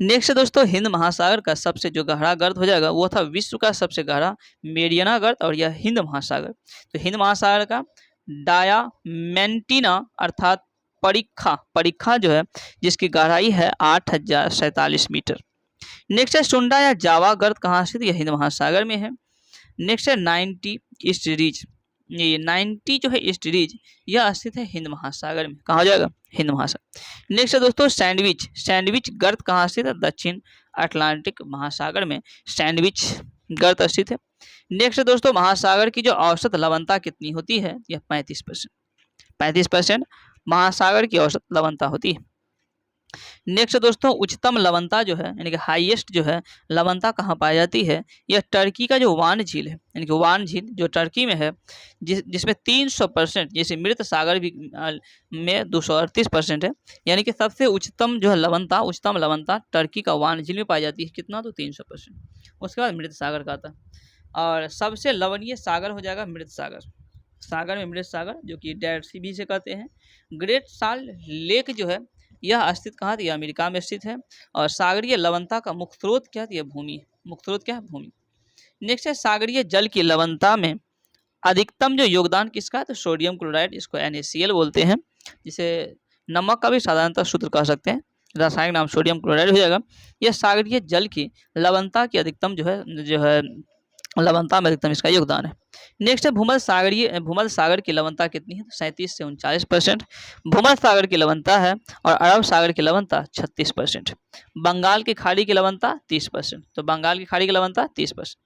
नेक्स्ट दोस्तों, हिंद महासागर का सबसे जो गहरा गर्त हो जाएगा वो था विश्व का सबसे गहरा मेरियाना गर्त। और यह हिंद महासागर, तो हिंद महासागर का डायामेंटिना अर्थात परीक्षा जो है जिसकी गहराई है 8047 मीटर। नेक्स्ट है सुंडा या जावा गर्त कहाँ स्थित? यह हिंद महासागर में है। नेक्स्ट है 90 ईस्ट रीज, ये 90 जो है ईस्ट रीज यह स्थित है हिंद महासागर में। कहाँ हो जाएगा? हिंद महासागर। नेक्स्ट है दोस्तों सैंडविच गर्त कहाँ स्थित है? दक्षिण अटलांटिक महासागर में सैंडविच गर्त स्थित है। नेक्स्ट है दोस्तों महासागर की जो औसत लवणता कितनी होती है? यह 35%। 35% महासागर की औसत लवणता होती है। नेक्स्ट दोस्तों उच्चतम लवणता जो है यानी कि हाईएस्ट जो है लवणता कहाँ पाई जाती है? यह टर्की का जो वान झील है, यानी कि वान झील जो टर्की में है, जिसमें 300%, जैसे मृत सागर भी में 238% है। यानी कि सबसे उच्चतम जो है उच्चतम लवणता टर्की का वान झील में पाई जाती है। कितना? तो 300%। उसके बाद मृत सागर का आता है। और सबसे लवणीय सागर हो जाएगा मृत सागर में मृत सागर, जो कि डेड सी भी से कहते हैं। ग्रेट साल्ट लेक जो है यह स्थित कहाँ? यह अमेरिका में स्थित है। और सागरीय लवणता का मुख्य स्रोत क्या है? यह भूमि है। मुख्य स्रोत क्या है? भूमि। नेक्स्ट है सागरीय जल की लवणता में अधिकतम जो योगदान किसका है? तो सोडियम क्लोराइड, इसको NaCl बोलते हैं, जिसे नमक का भी साधारणतः सूत्र कह सकते हैं। रासायनिक नाम सोडियम क्लोराइड हो जाएगा। यह सागरीय जल की लवणता की अधिकतम जो है लवणता में अधिकतम इसका योगदान है। नेक्स्ट है भूमध्य सागर की लवणता कितनी है, तो 37 से 39%। भूमध्य सागर की लवणता है और अरब सागर की लवणता 36%। बंगाल की खाड़ी की लवणता 30%, तो बंगाल की खाड़ी की लवणता 30%।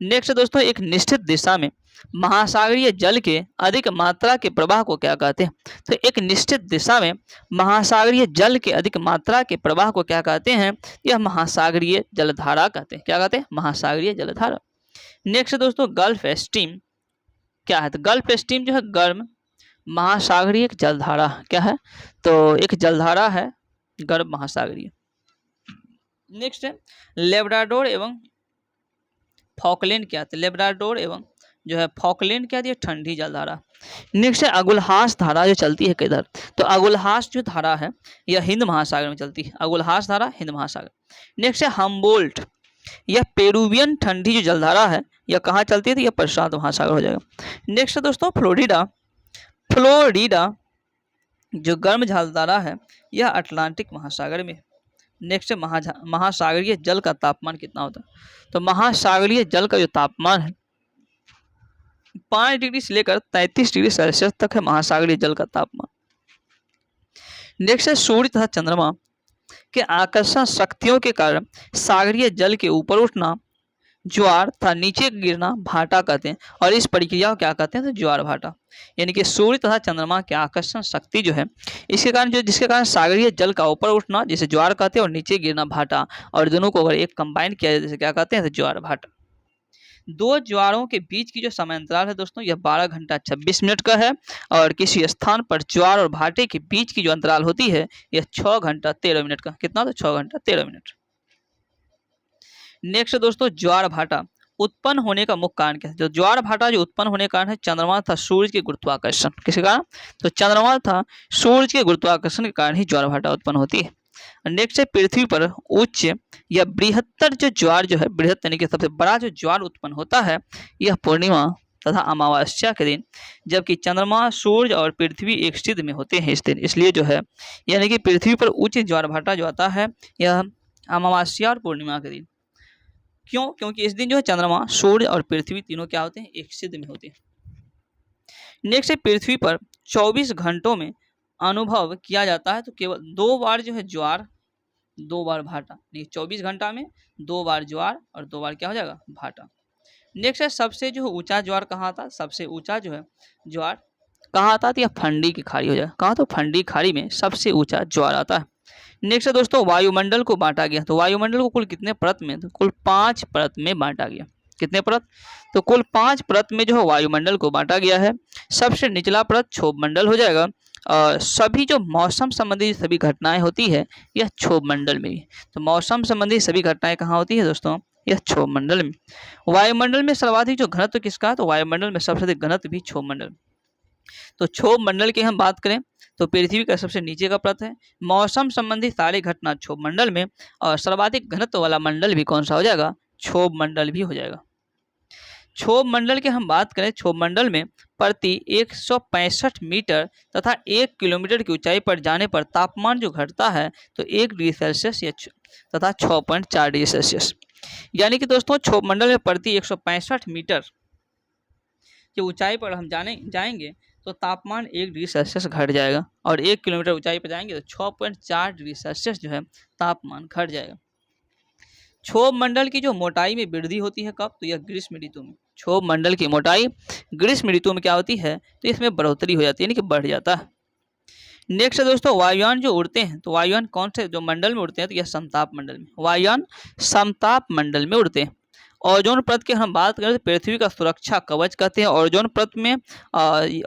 नेक्स्ट दोस्तों, एक निश्चित दिशा में महासागरीय जल के अधिक मात्रा के प्रवाह को क्या कहते हैं, तो एक निश्चित दिशा में महासागरीय जल के अधिक मात्रा के प्रवाह को क्या कहते हैं, यह महासागरीय जलधारा कहते हैं। क्या कहते हैं, महासागरीय जलधारा। नेक्स्ट दोस्तों, गल्फ स्ट्रीम क्या है, तो गल्फ स्ट्रीम जो है गर्म महासागरीय एक जलधारा क्या है, तो एक जलधारा है गर्म महासागरीय। नेक्स्ट है लेब्राडोर एवं फॉकलैंड क्या है, लेब्राडोर एवं जो है फॉकलैंड क्या है, ठंडी जलधारा। नेक्स्ट है अगुलहास धारा जो चलती है किधर, तो अगुलहास जो धारा है यह हिंद महासागर में चलती है, अगुलहास धारा हिंद महासागर। नेक्स्ट है हम्बोल्ट, यह पेरुवियन ठंडी जो जलधारा है यह कहाँ चलती है, तो यह प्रशांत महासागर हो जाएगा। नेक्स्ट है दोस्तों फ्लोरिडा, फ्लोरिडा जो गर्म जलधारा है यह अटलांटिक महासागर में। नेक्स्ट महासागरीय जल का तापमान कितना होता है, तो महासागरीय जल का जो तापमान है 5 डिग्री से लेकर 33 डिग्री सेल्सियस तक है महासागरीय जल का तापमान। नेक्स्ट है सूर्य तथा चंद्रमा के आकर्षण शक्तियों के कारण सागरीय जल के ऊपर उठना ज्वार तथा नीचे गिरना भाटा कहते हैं, और इस प्रक्रिया को क्या कहते हैं, तो ज्वार भाटा। यानी कि सूर्य तथा चंद्रमा के आकर्षण शक्ति जो है इसके कारण जिसके कारण सागरीय जल का ऊपर उठना जिसे ज्वार कहते हैं और नीचे गिरना भाटा, और दोनों को अगर एक कंबाइन किया जाए जैसे क्या कहते हैं, तो ज्वार भाटा। दो ज्वारों के बीच की जो समयांतराल है दोस्तों यह 12 घंटा 26 मिनट का है, और किसी स्थान पर ज्वार और भाटे के बीच की जो अंतराल होती है यह 6 घंटा 13 मिनट का। कितना, तो 6 घंटा 13 मिनट। नेक्स्ट दोस्तों ज्वार भाटा उत्पन्न होने का मुख्य कारण क्या है, जो ज्वार भाटा जो उत्पन्न होने का कारण है चंद्रमा तथा सूर्य के गुरुत्वाकर्षण। किसके कारण, तो चंद्रमा तथा सूर्य के गुरुत्वाकर्षण के कारण ही ज्वार भाटा उत्पन्न होती है। नेक्स्ट है पृथ्वी पर उच्च या बृहत्तर जो ज्वार जो है, बृहत यानी कि सबसे बड़ा जो ज्वार उत्पन्न होता है यह पूर्णिमा तथा अमावस्या के दिन, जबकि चंद्रमा सूर्य और पृथ्वी एक सिद्ध में होते हैं इस दिन। इसलिए जो है यानी कि पृथ्वी पर उच्च ज्वार भाटा जो आता है यह अमावस्या और पूर्णिमा के दिन। क्यों, क्योंकि इस दिन जो है चंद्रमा सूर्य और पृथ्वी तीनों क्या होते हैं, एक सिद्ध में होते हैं। नेक्स्ट है पृथ्वी पर 24 घंटों में अनुभव किया जाता है तो केवल 2 बार जो है ज्वार 2 बार भाटा, 24 घंटा में 2 बार ज्वार और 2 बार क्या हो जाएगा, भाटा। नेक्स्ट है सबसे जो ऊंचा ज्वार कहाँ आता है, सबसे ऊंचा जो है ज्वार कहाँ आता है, तो यह फंडी की खाड़ी हो जाएगा। कहाँ, तो फंडी खाड़ी में सबसे ऊंचा ज्वार आता है। नेक्स्ट है दोस्तों वायुमंडल को बांटा गया, तो वायुमंडल को कुल कितने परत में, तो कुल 5 परत में बांटा गया। कितने परत, तो कुल 5 परत में जो है वायुमंडल को बांटा गया है। सबसे निचला परत क्षोभ मंडल हो जाएगा, और सभी जो मौसम संबंधी सभी घटनाएं होती है यह क्षोभ मंडल में ही। तो मौसम संबंधी सभी घटनाएं कहाँ होती है दोस्तों, यह क्षोभ मंडल में। वायुमंडल में सर्वाधिक जो घनत्व किसका है, तो वायुमंडल में सबसे अधिक घनत्व भी क्षोभ मंडल। तो क्षोभ मंडल की हम बात करें तो पृथ्वी का सबसे नीचे का परत है। मौसम संबंधी सारी घटना क्षोभ मंडल में, और सर्वाधिक घनत्व वाला मंडल भी कौन सा हो जाएगा, क्षोभ मंडल भी हो जाएगा। क्षोभ मंडल की हम बात करें, क्षोभ मंडल में प्रति 165 मीटर तथा 1 किलोमीटर की ऊंचाई पर जाने पर तापमान जो घटता है तो 1 डिग्री सेल्सियस तथा 6.4 डिग्री सेल्सियस। यानी कि दोस्तों क्षोभ मंडल में प्रति 165 मीटर की ऊंचाई पर हम जाएंगे तो तापमान 1 डिग्री सेल्सियस घट जाएगा, और 1 किलोमीटर ऊंचाई पर जाएंगे तो 6.4 डिग्री सेल्सियस जो है तापमान घट जाएगा। क्षोभ मंडल की जो मोटाई में वृद्धि होती है कब, तो यह ग्रीष्म ऋतु में। क्षोभ मंडल की मोटाई ग्रीष्म ऋतु में क्या होती है, तो इसमें बढ़ोतरी हो जाती है, यानी कि बढ़ जाता है। नेक्स्ट दोस्तों वायुयान जो उड़ते हैं, तो वायुयान कौन से जो मंडल में उड़ते हैं, तो यह समताप मंडल में, वायुयान समताप मंडल में उड़ते हैं। ओजोन परत की हम बात करें तो पृथ्वी का सुरक्षा कवच कहते हैं। ओजोन परत में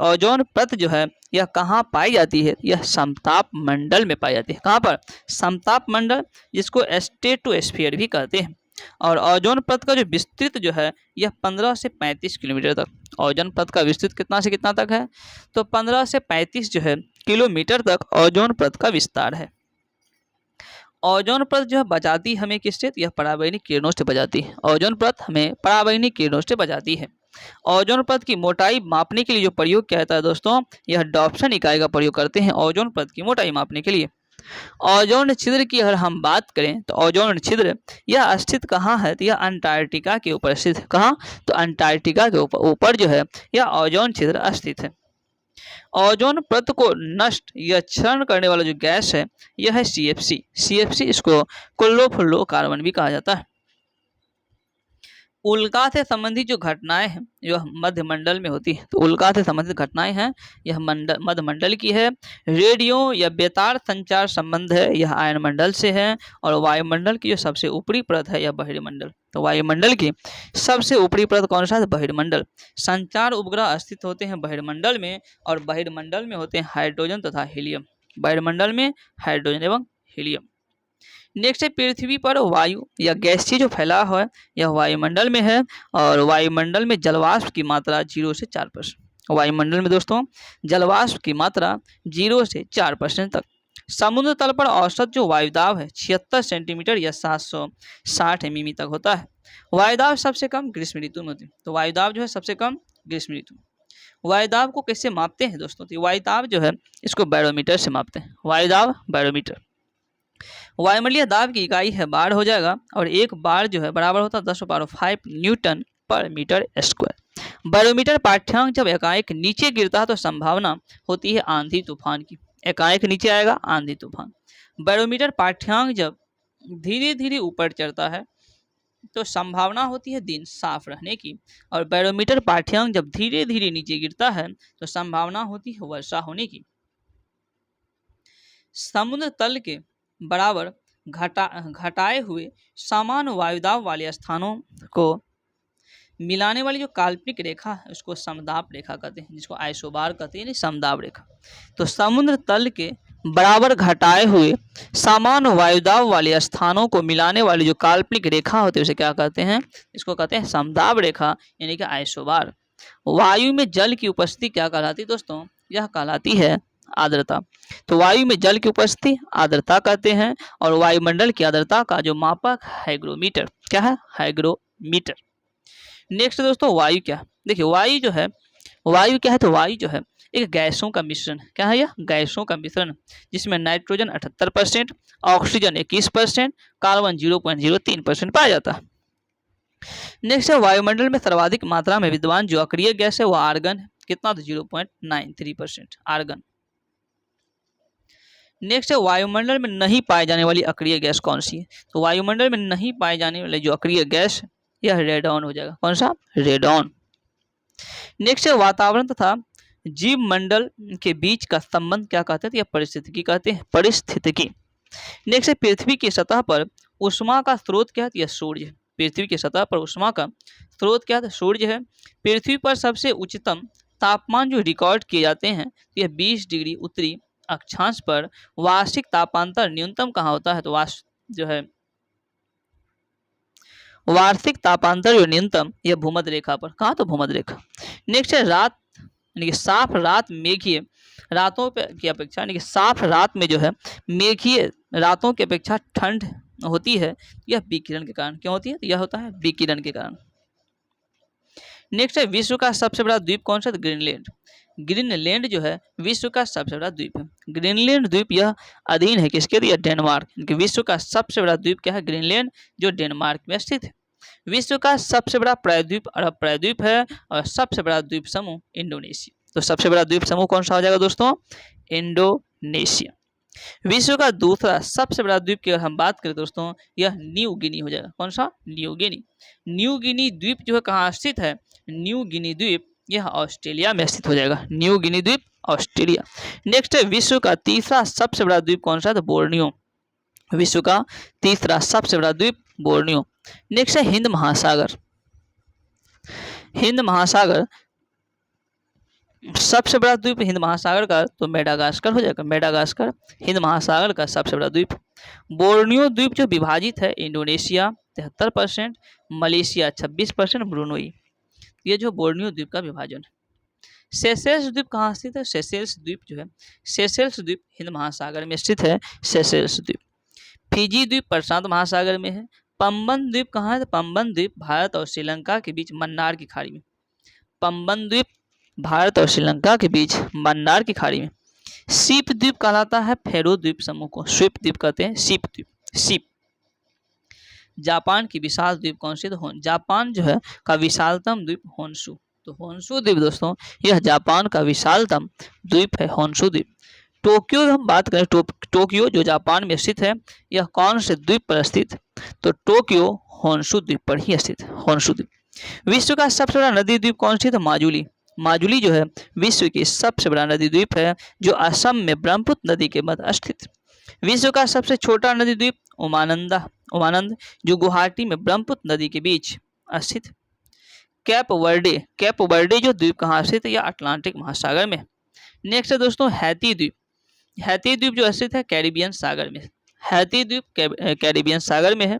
ओजोन परत जो है यह कहाँ पाई जाती है, यह समताप मंडल में पाई जाती है। कहाँ पर, समताप मंडल, जिसको स्ट्रेटोस्फीयर भी कहते हैं। और ओजोन परत का जो विस्तृत जो है यह 15 से 35 किलोमीटर तक। ओजोन परत का विस्तृत कितना से कितना तक है, तो 15 से 35 जो है किलोमीटर तक ओजोन परत का विस्तार है। ओजोन परत जो है बचाती हमें किससे, यह पराबैंगनी किरणों से बचाती है। ओजोन परत हमें पराबैंगनी किरणों से बचाती है। ओजोन परत की मोटाई मापने के लिए जो प्रयोग किया जाता है दोस्तों, यह डॉप्सन इकाई का प्रयोग करते हैं ओजोन परत की मोटाई मापने के लिए। ओजोन छिद्र की अगर हम बात करें तो ओजोन छिद्र यह स्थित कहाँ है, तो यह अंटार्कटिका के ऊपर स्थित है। कहाँ, तो अंटार्कटिका के ऊपर जो है यह ओजोन छिद्र स्थित है। ओजोन परत को नष्ट या क्षरण करने वाला जो गैस है यह है CFC। CFC इसको क्लोरोफ्लोरोकार्बन भी कहा जाता है। उल्का से संबंधित जो घटनाएं हैं जो मध्यमंडल में होती है, तो उल्का से संबंधित घटनाएं हैं यह मध्यमंडल की है। रेडियो या बेतार संचार संबंध है यह आयनमंडल से है। और वायुमंडल की जो सबसे ऊपरी परत है यह बहिर्मंडल। तो वायुमंडल की सबसे ऊपरी परत कौन सा है, बहिर्मंडल। संचार उपग्रह स्थित होते हैं बहिर्मंडल में, और बहिर्मंडल में होते हैं हाइड्रोजन तथा हीलियम। बहिर्मंडल में हाइड्रोजन एवं हीलियम। नेक्स्ट है पृथ्वी पर वायु या गैसीय जो फैलाव है यह वायुमंडल में है। और वायुमंडल में जलवाष्प की मात्रा 0 से 4%। वायुमंडल में दोस्तों जलवाष्प की मात्रा 0 से 4% तक। समुद्र तल पर औसत जो वायुदाब है 76 सेंटीमीटर या 760 मिमी तक होता है। वायुदाब सबसे कम ग्रीष्म ऋतु में होती है। तो वायुदाब जो है सबसे कम ग्रीष्म ऋतु। वायुदाब को कैसे मापते हैं दोस्तों, तो वायुदाब जो है इसको बैरोमीटर से मापते हैं। वायुदाब बैरोमीटर। वायुमंडलीय दाब की इकाई है बार हो जाएगा, और एक बार जो है बराबर होता है 10⁵ न्यूटन पर मीटर स्क्वायर। बैरोमीटर पाठ्यांक जब एकाएक नीचे गिरता है तो संभावना होती है आंधी तूफान की। एकाएक नीचे आएगा आंधी तूफान। बैरोमीटर पाठ्यांक जब धीरे धीरे ऊपर चढ़ता है तो संभावना होती है दिन साफ रहने की। और बैरोमीटर पाठ्यांक जब धीरे धीरे नीचे गिरता है तो संभावना होती है वर्षा होने की। समुद्र तल के बराबर घटाए हुए समान वायुदाब वाले स्थानों को मिलाने वाली जो काल्पनिक रेखा है उसको समदाब रेखा कहते हैं, जिसको आइसोबार कहते हैं, समदाब रेखा। तो समुद्र तल के बराबर घटाए हुए समान वायुदाब वाले स्थानों को मिलाने वाली जो काल्पनिक रेखा होती है उसे क्या कहते हैं, इसको कहते हैं समदाब रेखा यानी कि आइसोबार। वायु में जल की उपस्थिति क्या कहलाती है दोस्तों, यह कहलाती है आर्द्रता। तो वायु में जल की उपस्थिति आर्द्रता कहते हैं। और वायुमंडल की आर्द्रता का जो मापक हाइग्रोमीटर, क्या है, हाइग्रोमीटर। नेक्स्ट दोस्तों वायु क्या है, देखिए वायु जो है, वायु क्या है, तो वायु जो है एक गैसों का मिश्रण। क्या है यह, गैसों का मिश्रण, जिसमें नाइट्रोजन 78%, ऑक्सीजन 21%, कार्बन 0.03% पाया जाता है। नेक्स्ट है वायुमंडल में सर्वाधिक मात्रा में विद्यमान जो अक्रिय गैस है वह आर्गन है। कितना, तो 0.93% आर्गन। नेक्स्ट है वायुमंडल में नहीं पाए जाने वाली अक्रिय गैस कौन सी है, तो वायुमंडल में नहीं पाए जाने वाली जो अक्रिय गैस है यह रेडॉन हो जाएगा। कौन सा, रेडॉन। नेक्स्ट है वातावरण तथा जीव मंडल के बीच का संबंध क्या कहते हैं, तो यह परिस्थितिकी कहते हैं, परिस्थितिकी। नेक्स्ट है पृथ्वी की सतह पर उष्मा का स्रोत क्या है, तो यह सूर्य है। पृथ्वी की सतह पर उष्मा का स्रोत क्या है, तो सूर्य है। पृथ्वी पर सबसे उच्चतम तापमान जो रिकॉर्ड किए जाते हैं तो यह 20 डिग्री उत्तरी अक्षांश पर। वार्षिक तापांतर न्यूनतम कहाँ होता है, तो जो है वार्षिक तापांतर जो न्यूनतम यह भूमध्य रेखा पर। कहाँ, तो भूमध्य रेखा। नेक्स्ट है रात यानी कि साफ रात मेघीय रातों पे की अपेक्षा, यानी कि साफ रात में जो है मेघीय रातों की अपेक्षा ठंड होती है, यह विकिरण के कारण। क्यों होती है, तो यह होता है विकिरण के कारण। नेक्स्ट है विश्व का सबसे बड़ा द्वीप कौन सा, ग्रीनलैंड। ग्रीनलैंड जो है विश्व का सबसे बड़ा द्वीप है। ग्रीनलैंड द्वीप यह अधीन है किसके, तो यह डेनमार्क। विश्व का सबसे बड़ा द्वीप क्या है, ग्रीनलैंड, जो डेनमार्क में स्थित है। विश्व का सबसे बड़ा प्रायद्वीप अरब प्रायद्वीप है। और सबसे बड़ा द्वीप समूह इंडोनेशिया। तो सबसे बड़ा द्वीप समूह कौन सा हो जाएगा दोस्तों, इंडोनेशिया। विश्व का दूसरा सबसे बड़ा द्वीप की अगर हम बात करें दोस्तों यह न्यू गिनी हो जाएगा। कौन सा, न्यू गिनी। न्यू गिनी द्वीप जो है कहाँ स्थित है, न्यू गिनी द्वीप यह ऑस्ट्रेलिया में स्थित हो जाएगा। न्यू गिनी द्वीप ऑस्ट्रेलिया। नेक्स्ट है विश्व का तीसरा सबसे बड़ा द्वीप कौन सा है, तो बोर्नियो। विश्व का तीसरा सबसे बड़ा द्वीप बोर्नियो। नेक्स्ट है हिंद महासागर। हिंद महासागर सबसे बड़ा द्वीप हिंद महासागर का तो मेडागास्कर हो जाएगा। मेडागास्कर हिंद महासागर का सबसे बड़ा द्वीप। बोर्नियो द्वीप जो विभाजित है इंडोनेशिया 73%, मलेशिया 26%, ब्रुनोई, ये जो बोर्नियो द्वीप का विभाजन है। सेशेल्स द्वीप कहाँ स्थित है, सेशेल्स द्वीप जो है, सेशेल्स द्वीप हिंद महासागर में स्थित है, सेशेल्स द्वीप। फिजी द्वीप प्रशांत महासागर में है। पंबन द्वीप कहाँ है, तो पंबन द्वीप भारत और श्रीलंका के बीच मन्नार की खाड़ी में। पंबन द्वीप भारत और श्रीलंका के बीच मन्नार की खाड़ी में। सीप द्वीप कहलाता है फेरो द्वीप समूह को, स्वीप द्वीप कहते हैं, सीप द्वीप, सीप। जापान की विशाल द्वीप कौन सी? तो जापान जो है का विशालतम द्वीप होन्शु। तो होन्शु द्वीप दोस्तों यह जापान का विशालतम द्वीप है, होन्शु द्वीप। टोक्यो हम बात करें, टोक्यो जो जापान में स्थित है, यह कौन से द्वीप पर स्थित? तो टोक्यो होन्शु द्वीप पर ही स्थित है, होन्शु द्वीप। विश्व का सबसे बड़ा नदी द्वीप कौन सी? तो माजुली। माजुली जो है विश्व की सबसे बड़ा नदी द्वीप है, जो असम में ब्रह्मपुत्र नदी के मध्य स्थित। विश्व का सबसे छोटा नदी द्वीप उमानंद जो गुवाहाटी में ब्रह्मपुत्र नदी के बीच स्थित। कैप वर्डे जो द्वीप कहाँ स्थित है? यह अटलांटिक महासागर में। नेक्स्ट है दोस्तों हैती द्वीप। हैती द्वीप जो स्थित है कैरिबियन सागर में। हैती द्वीप कैरिबियन सागर में है।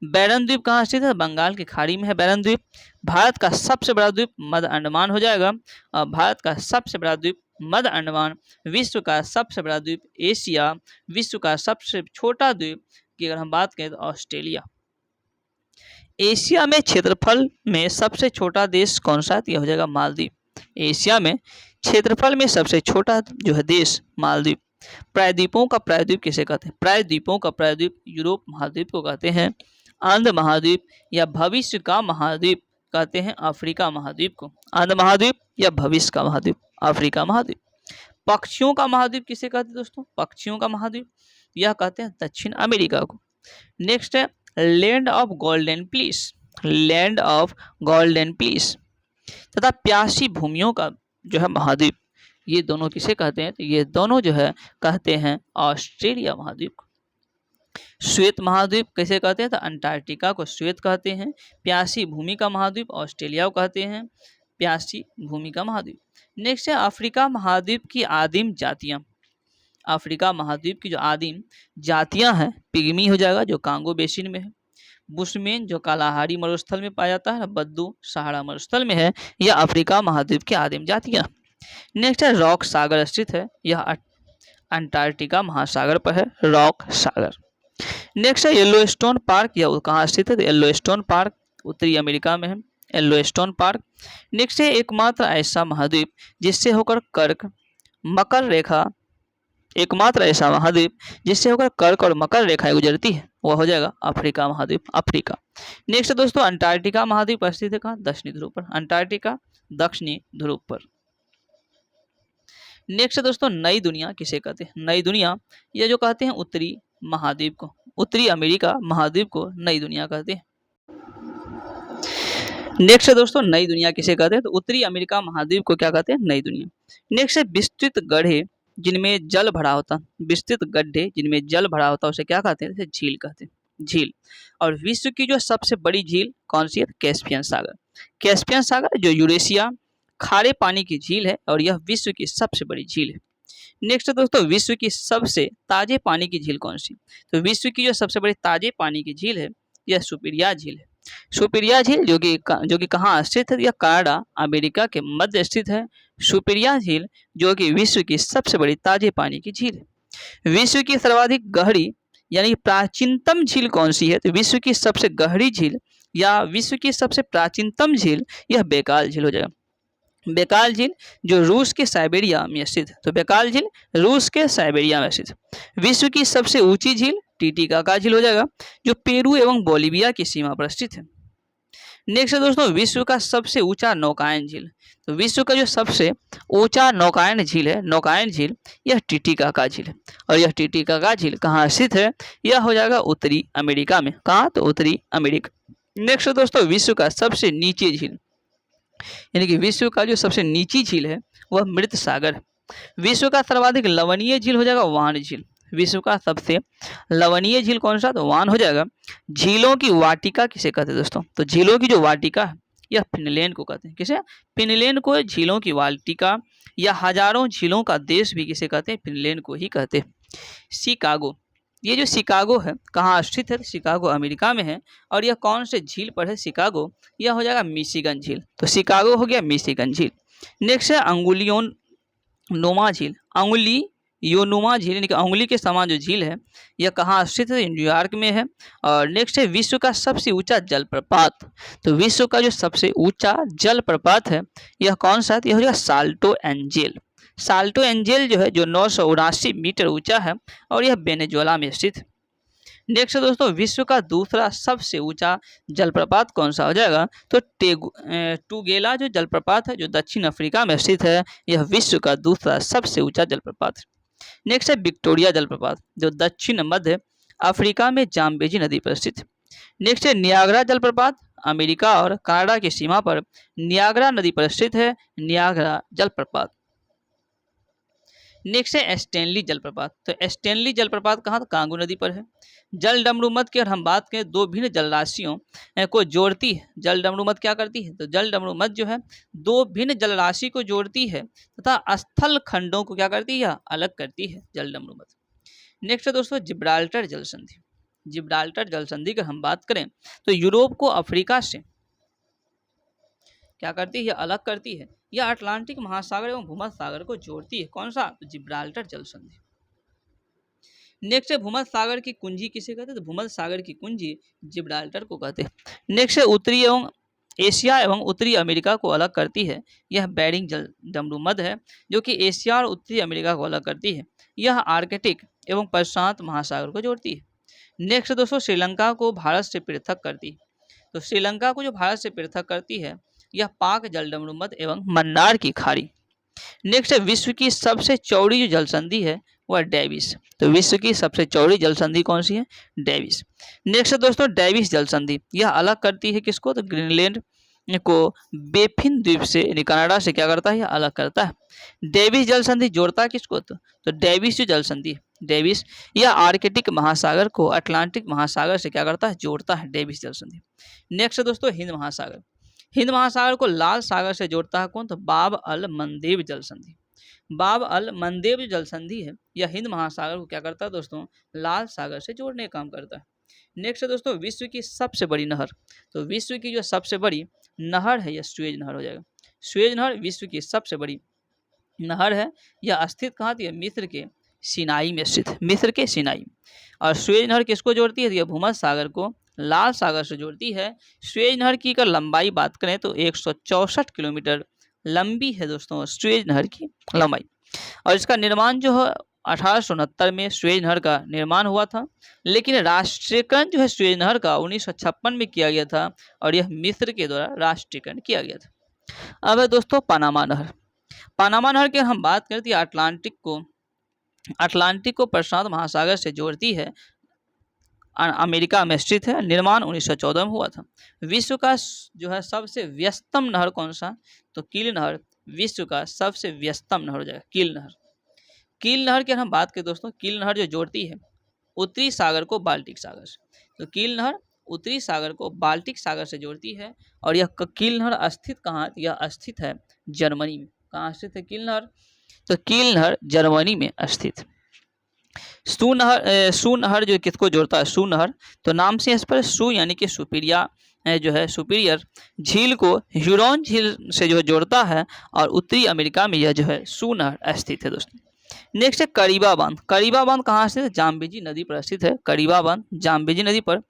बैरन द्वीप कहाँ स्थित है? बंगाल की खाड़ी में है बैरन द्वीप। भारत का सबसे बड़ा द्वीप मध्य अंडमान हो जाएगा। भारत का सबसे बड़ा द्वीप मध्य अंडमान। विश्व का सबसे बड़ा द्वीप एशिया। विश्व का सबसे छोटा द्वीप की अगर हम बात करें तो ऑस्ट्रेलिया। एशिया में क्षेत्रफल में सबसे छोटा देश कौन सा? यह हो जाएगा मालदीव। एशिया में क्षेत्रफल में सबसे छोटा जो है देश मालदीव। प्रायद्वीपों का प्रायद्वीप किसे कहते हैं? प्रायद्वीपों का प्रायद्वीप यूरोप महाद्वीप को कहते हैं। आंध्र महाद्वीप या भविष्य का महाद्वीप कहते हैं अफ्रीका महाद्वीप को। आंध्र महाद्वीप या भविष्य का महाद्वीप अफ्रीका महाद्वीप। पक्षियों का महाद्वीप किसे कहते हैं दोस्तों? पक्षियों का महाद्वीप यह कहते हैं दक्षिण अमेरिका को। नेक्स्ट है land of golden please. Land of golden please तथा प्यासी भूमियों का जो है महाद्वीप, ये दोनों किसे कहते हैं? तो ये दोनों जो है कहते हैं ऑस्ट्रेलिया महाद्वीप को। श्वेत महाद्वीप कैसे कहते हैं? तो अंटार्कटिका को श्वेत कहते हैं। प्यासी भूमि का महाद्वीप ऑस्ट्रेलिया को कहते हैं प्यासी भूमि का महाद्वीप। नेक्स्ट है अफ्रीका महाद्वीप की आदिम जातियां। अफ्रीका महाद्वीप की जो आदिम जातियां हैं, पिग्मी हो जाएगा जो कांगो बेसिन में है। बुशमेन जो कालाहारी मरुस्थल में पाया जाता है, बद्दू सहारा मरुस्थल में है। यह अफ्रीका महाद्वीप की आदिम जातियां। नेक्स्ट है रॉक सागर स्थित है, यह अंटार्कटिका महासागर पर है, रॉक सागर। नेक्स्ट है येलोस्टोन पार्क, यह कहाँ स्थित है? येलोस्टोन पार्क उत्तरी अमेरिका में है, येलोस्टोन पार्क। नेक्स्ट है एकमात्र ऐसा महाद्वीप जिससे होकर कर्क मकर रेखा, एकमात्र ऐसा महाद्वीप जिससे होकर कर्क और मकर रेखाएं गुजरती है, वह हो जाएगा अफ्रीका महाद्वीप, अफ्रीका। नेक्स्ट दोस्तों अंटार्कटिका महाद्वीप स्थित है कहाँ? दक्षिणी ध्रुव पर, अंटार्कटिका दक्षिणी ध्रुव पर। नेक्स्ट दोस्तों नई दुनिया किसे कहते हैं? नई दुनिया यह जो कहते हैं उत्तरी महाद्वीप को, उत्तरी अमेरिका महाद्वीप को नई दुनिया कहते हैं। नेक्स्ट दोस्तों नई दुनिया किसे कहते हैं? तो उत्तरी अमेरिका महाद्वीप को क्या कहते हैं? नई दुनिया। नेक्स्ट है विस्तृत गड्ढे जिनमें जल भरा होता, विस्तृत गड्ढे जिनमें जल भरा होता उसे क्या कहते हैं? झील कहते हैं, झील। और विश्व की जो सबसे बड़ी झील कौन सी है? कैस्पियन सागर। कैस्पियन सागर जो यूरेशिया खारे पानी की झील है और यह विश्व की सबसे बड़ी झील है। नेक्स्ट दोस्तों विश्व की सबसे ताजे पानी की झील कौन सी? तो विश्व की जो सबसे बड़ी ताजे पानी की झील है यह सुपीरियर झील है। सुपीरियर झील जो कि कहाँ स्थित है? यह कनाडा अमेरिका के मध्य स्थित है। सुपीरियर झील जो कि विश्व की सबसे बड़ी ताजे पानी की झील है। विश्व की सर्वाधिक गहरी यानी प्राचीनतम झील कौन सी है? तो विश्व की सबसे गहरी झील या विश्व की सबसे प्राचीनतम झील यह बैकाल झील हो जाएगा। बैकाल झील जो रूस के साइबेरिया में स्थित है, तो बैकाल झील रूस के साइबेरिया में स्थित है। विश्व की सबसे ऊंची झील टीटीकाका झील हो जाएगा जो पेरू एवं बोलिविया की सीमा पर स्थित है। नेक्स्ट दोस्तों विश्व का सबसे ऊंचा नौकायन झील, तो विश्व का जो सबसे ऊंचा नौकायन झील है, नौकायन झील यह टीटीकाका झील है। और यह टीटीकाका झील कहाँ स्थित है? यह हो जाएगा उत्तरी अमेरिका में। कहाँ? तो उत्तरी अमेरिका। नेक्स्ट दोस्तों विश्व का सबसे नीचे झील यानी कि विश्व का जो सबसे नीची झील है वह मृत सागर है। विश्व का सर्वाधिक लवणीय झील हो जाएगा वान झील। विश्व का सबसे लवणीय झील कौन सा? तो वान हो जाएगा। झीलों की वाटिका किसे कहते हैं दोस्तों? तो झीलों की जो वाटिका है यह फिनलैंड को कहते हैं। किसे? फिनलैंड को झीलों की वाटिका या हजारों झीलों का देश भी किसे कहते हैं? फिनलैंड को ही कहते हैं। शिकागो, ये जो शिकागो है कहाँ स्थित है? शिकागो अमेरिका में है। और यह कौन से झील पर है शिकागो? यह हो जाएगा मिशिगन झील। तो शिकागो हो गया मिशिगन झील। नेक्स्ट है अंगुलियों नुमा झील। अंगुली योनुमा झील यानी कि अंगुली के समान जो झील है यह कहाँ स्थित है? न्यूयॉर्क में है। और नेक्स्ट है विश्व का सबसे ऊंचा जलप्रपात। तो विश्व का जो सबसे ऊंचा जलप्रपात है यह कौन सा है? यह हो जाएगा साल्टो एंजेल। साल्टो एंजेल जो है जो 979 मीटर ऊंचा है और यह वेनेजुएला में स्थित है। नेक्स्ट दोस्तों, विश्व का दूसरा सबसे ऊंचा जलप्रपात कौन सा हो जाएगा? तो टूगेला जो जलप्रपात है जो दक्षिण अफ्रीका में स्थित है, यह विश्व का दूसरा सबसे ऊंचा जलप्रपात है। नेक्स्ट है विक्टोरिया जलप्रपात जो दक्षिण मध्य अफ्रीका में जाम्बेजी नदी पर स्थित है। नेक्स्ट है नियाग्रा जलप्रपात, अमेरिका और कनाडा की सीमा पर नियाग्रा नदी पर स्थित है नियाग्रा जलप्रपात। नेक्स्ट है स्टैनली जलप्रपात, तो स्टैनली जलप्रपात कहाँ? तो कांगो नदी पर है। जल डमरू मद की अगर हम बात करें, दो भिन्न जलराशियों को जोड़ती है। जल डमरू मद क्या करती है? तो जल डमरू मद जो है दो भिन्न जलराशि को जोड़ती है तथा स्थल खंडों को क्या करती है? अलग करती है जल डमरू मद। नेक्स्ट है दोस्तों जिब्राल्टर जल संधि। जिब्राल्टर जल संधि की हम बात करें तो यूरोप को अफ्रीका से क्या करती है? अलग करती है। यह अटलांटिक महासागर एवं भूमध्य सागर को जोड़ती है। कौन सा? तो जिब्राल्टर जल संधि। नेक्स्ट है भूमध्य सागर की कुंजी किसे कहते हैं? तो भूमध्य सागर की कुंजी जिब्राल्टर को कहते हैं। नेक्स्ट है उत्तरी एवं एशिया एवं उत्तरी अमेरिका को अलग करती है, यह बेरिंग जल डमरू मद है जो कि एशिया और उत्तरी अमेरिका को अलग करती है। यह आर्कटिक एवं प्रशांत महासागर को जोड़ती है। नेक्स्ट दोस्तों श्रीलंका को भारत से पृथक करती है, तो श्रीलंका को जो भारत से पृथक करती है यह पाक जल डमरू मद एवं मन्नार की खाड़ी। नेक्स्ट है विश्व की सबसे चौड़ी जो जल संधि है वह डेविस, तो विश्व की सबसे चौड़ी जल संधि कौन सी है? डेविस। नेक्स्ट दोस्तों डेविस जल संधि, यह अलग करती है किसको? तो ग्रीनलैंड को बेफिन द्वीप से यानी कनाडा से क्या करता है? यह अलग करता है। डेविस जल संधि जोड़ता है किसको? तो डेविस जो जल संधि है डेविस, यह आर्कटिक महासागर को अटलांटिक महासागर से क्या करता है? जोड़ता है डेविस जल संधि। नेक्स्ट दोस्तों हिंद महासागर, हिंद महासागर को लाल सागर से जोड़ता है कौन? तो बाब अल मंदेब जल संधि। बाब अल मंदेब जो जल संधि है यह हिंद महासागर को क्या करता है दोस्तों? लाल सागर से जोड़ने का काम करता है। नेक्स्ट दोस्तों विश्व की सबसे बड़ी नहर, तो विश्व की जो सबसे बड़ी नहर है यह सुएज नहर हो जाएगा। सुएज नहर विश्व की सबसे बड़ी नहर है। यह स्थित कहाँ थी? मिस्र के सिनाई में स्थित है, मिस्र के सिनाई। और सुएज नहर किसको जोड़ती है? यह भूमध्य सागर को लाल सागर से जोड़ती है। सुएज नहर की अगर लंबाई बात करें तो 164 किलोमीटर लंबी है दोस्तों सुएज नहर की लंबाई। और इसका निर्माण जो है 1869 में सुएज नहर का निर्माण हुआ था, लेकिन राष्ट्रीयकरण जो है सुएज नहर का 1956 में किया गया था और यह मिस्र के द्वारा राष्ट्रीयकरण किया गया था। अब है दोस्तों पनामा नहर। पनामा नहर की हम बात करते हैं अटलांटिक को प्रशांत महासागर से जोड़ती है, अमेरिका में स्थित है। निर्माण 1914 में हुआ था। विश्व का जो है सबसे व्यस्तम नहर कौन सा? तो कील नहर विश्व का सबसे व्यस्तम नहर हो जाएगा कील नहर। कील नहर की हम बात करें दोस्तों, कील नहर जो जोड़ती है उत्तरी सागर को बाल्टिक सागर से, तो कील नहर उत्तरी सागर को बाल्टिक सागर से जोड़ती है। और यह कील नहर स्थित कहाँ? यह स्थित है जर्मनी में। कहाँ स्थित है कील नहर? तो कील नहर जर्मनी में स्थित। सू नहर जो किसको जोड़ता है? सू नहर, तो नाम से इस पर सू यानी कि सुपीरियर झील को ह्यूरॉन झील से जो जोड़ता है और उत्तरी अमेरिका में यह जो है सू नहर स्थित है दोस्तों। नेक्स्ट है करीबा बांध। करीबा बांध कहाँ स्थित है? जाम्बेजी नदी पर स्थित है। करीबा बांध जाम्बेजी नदी पर।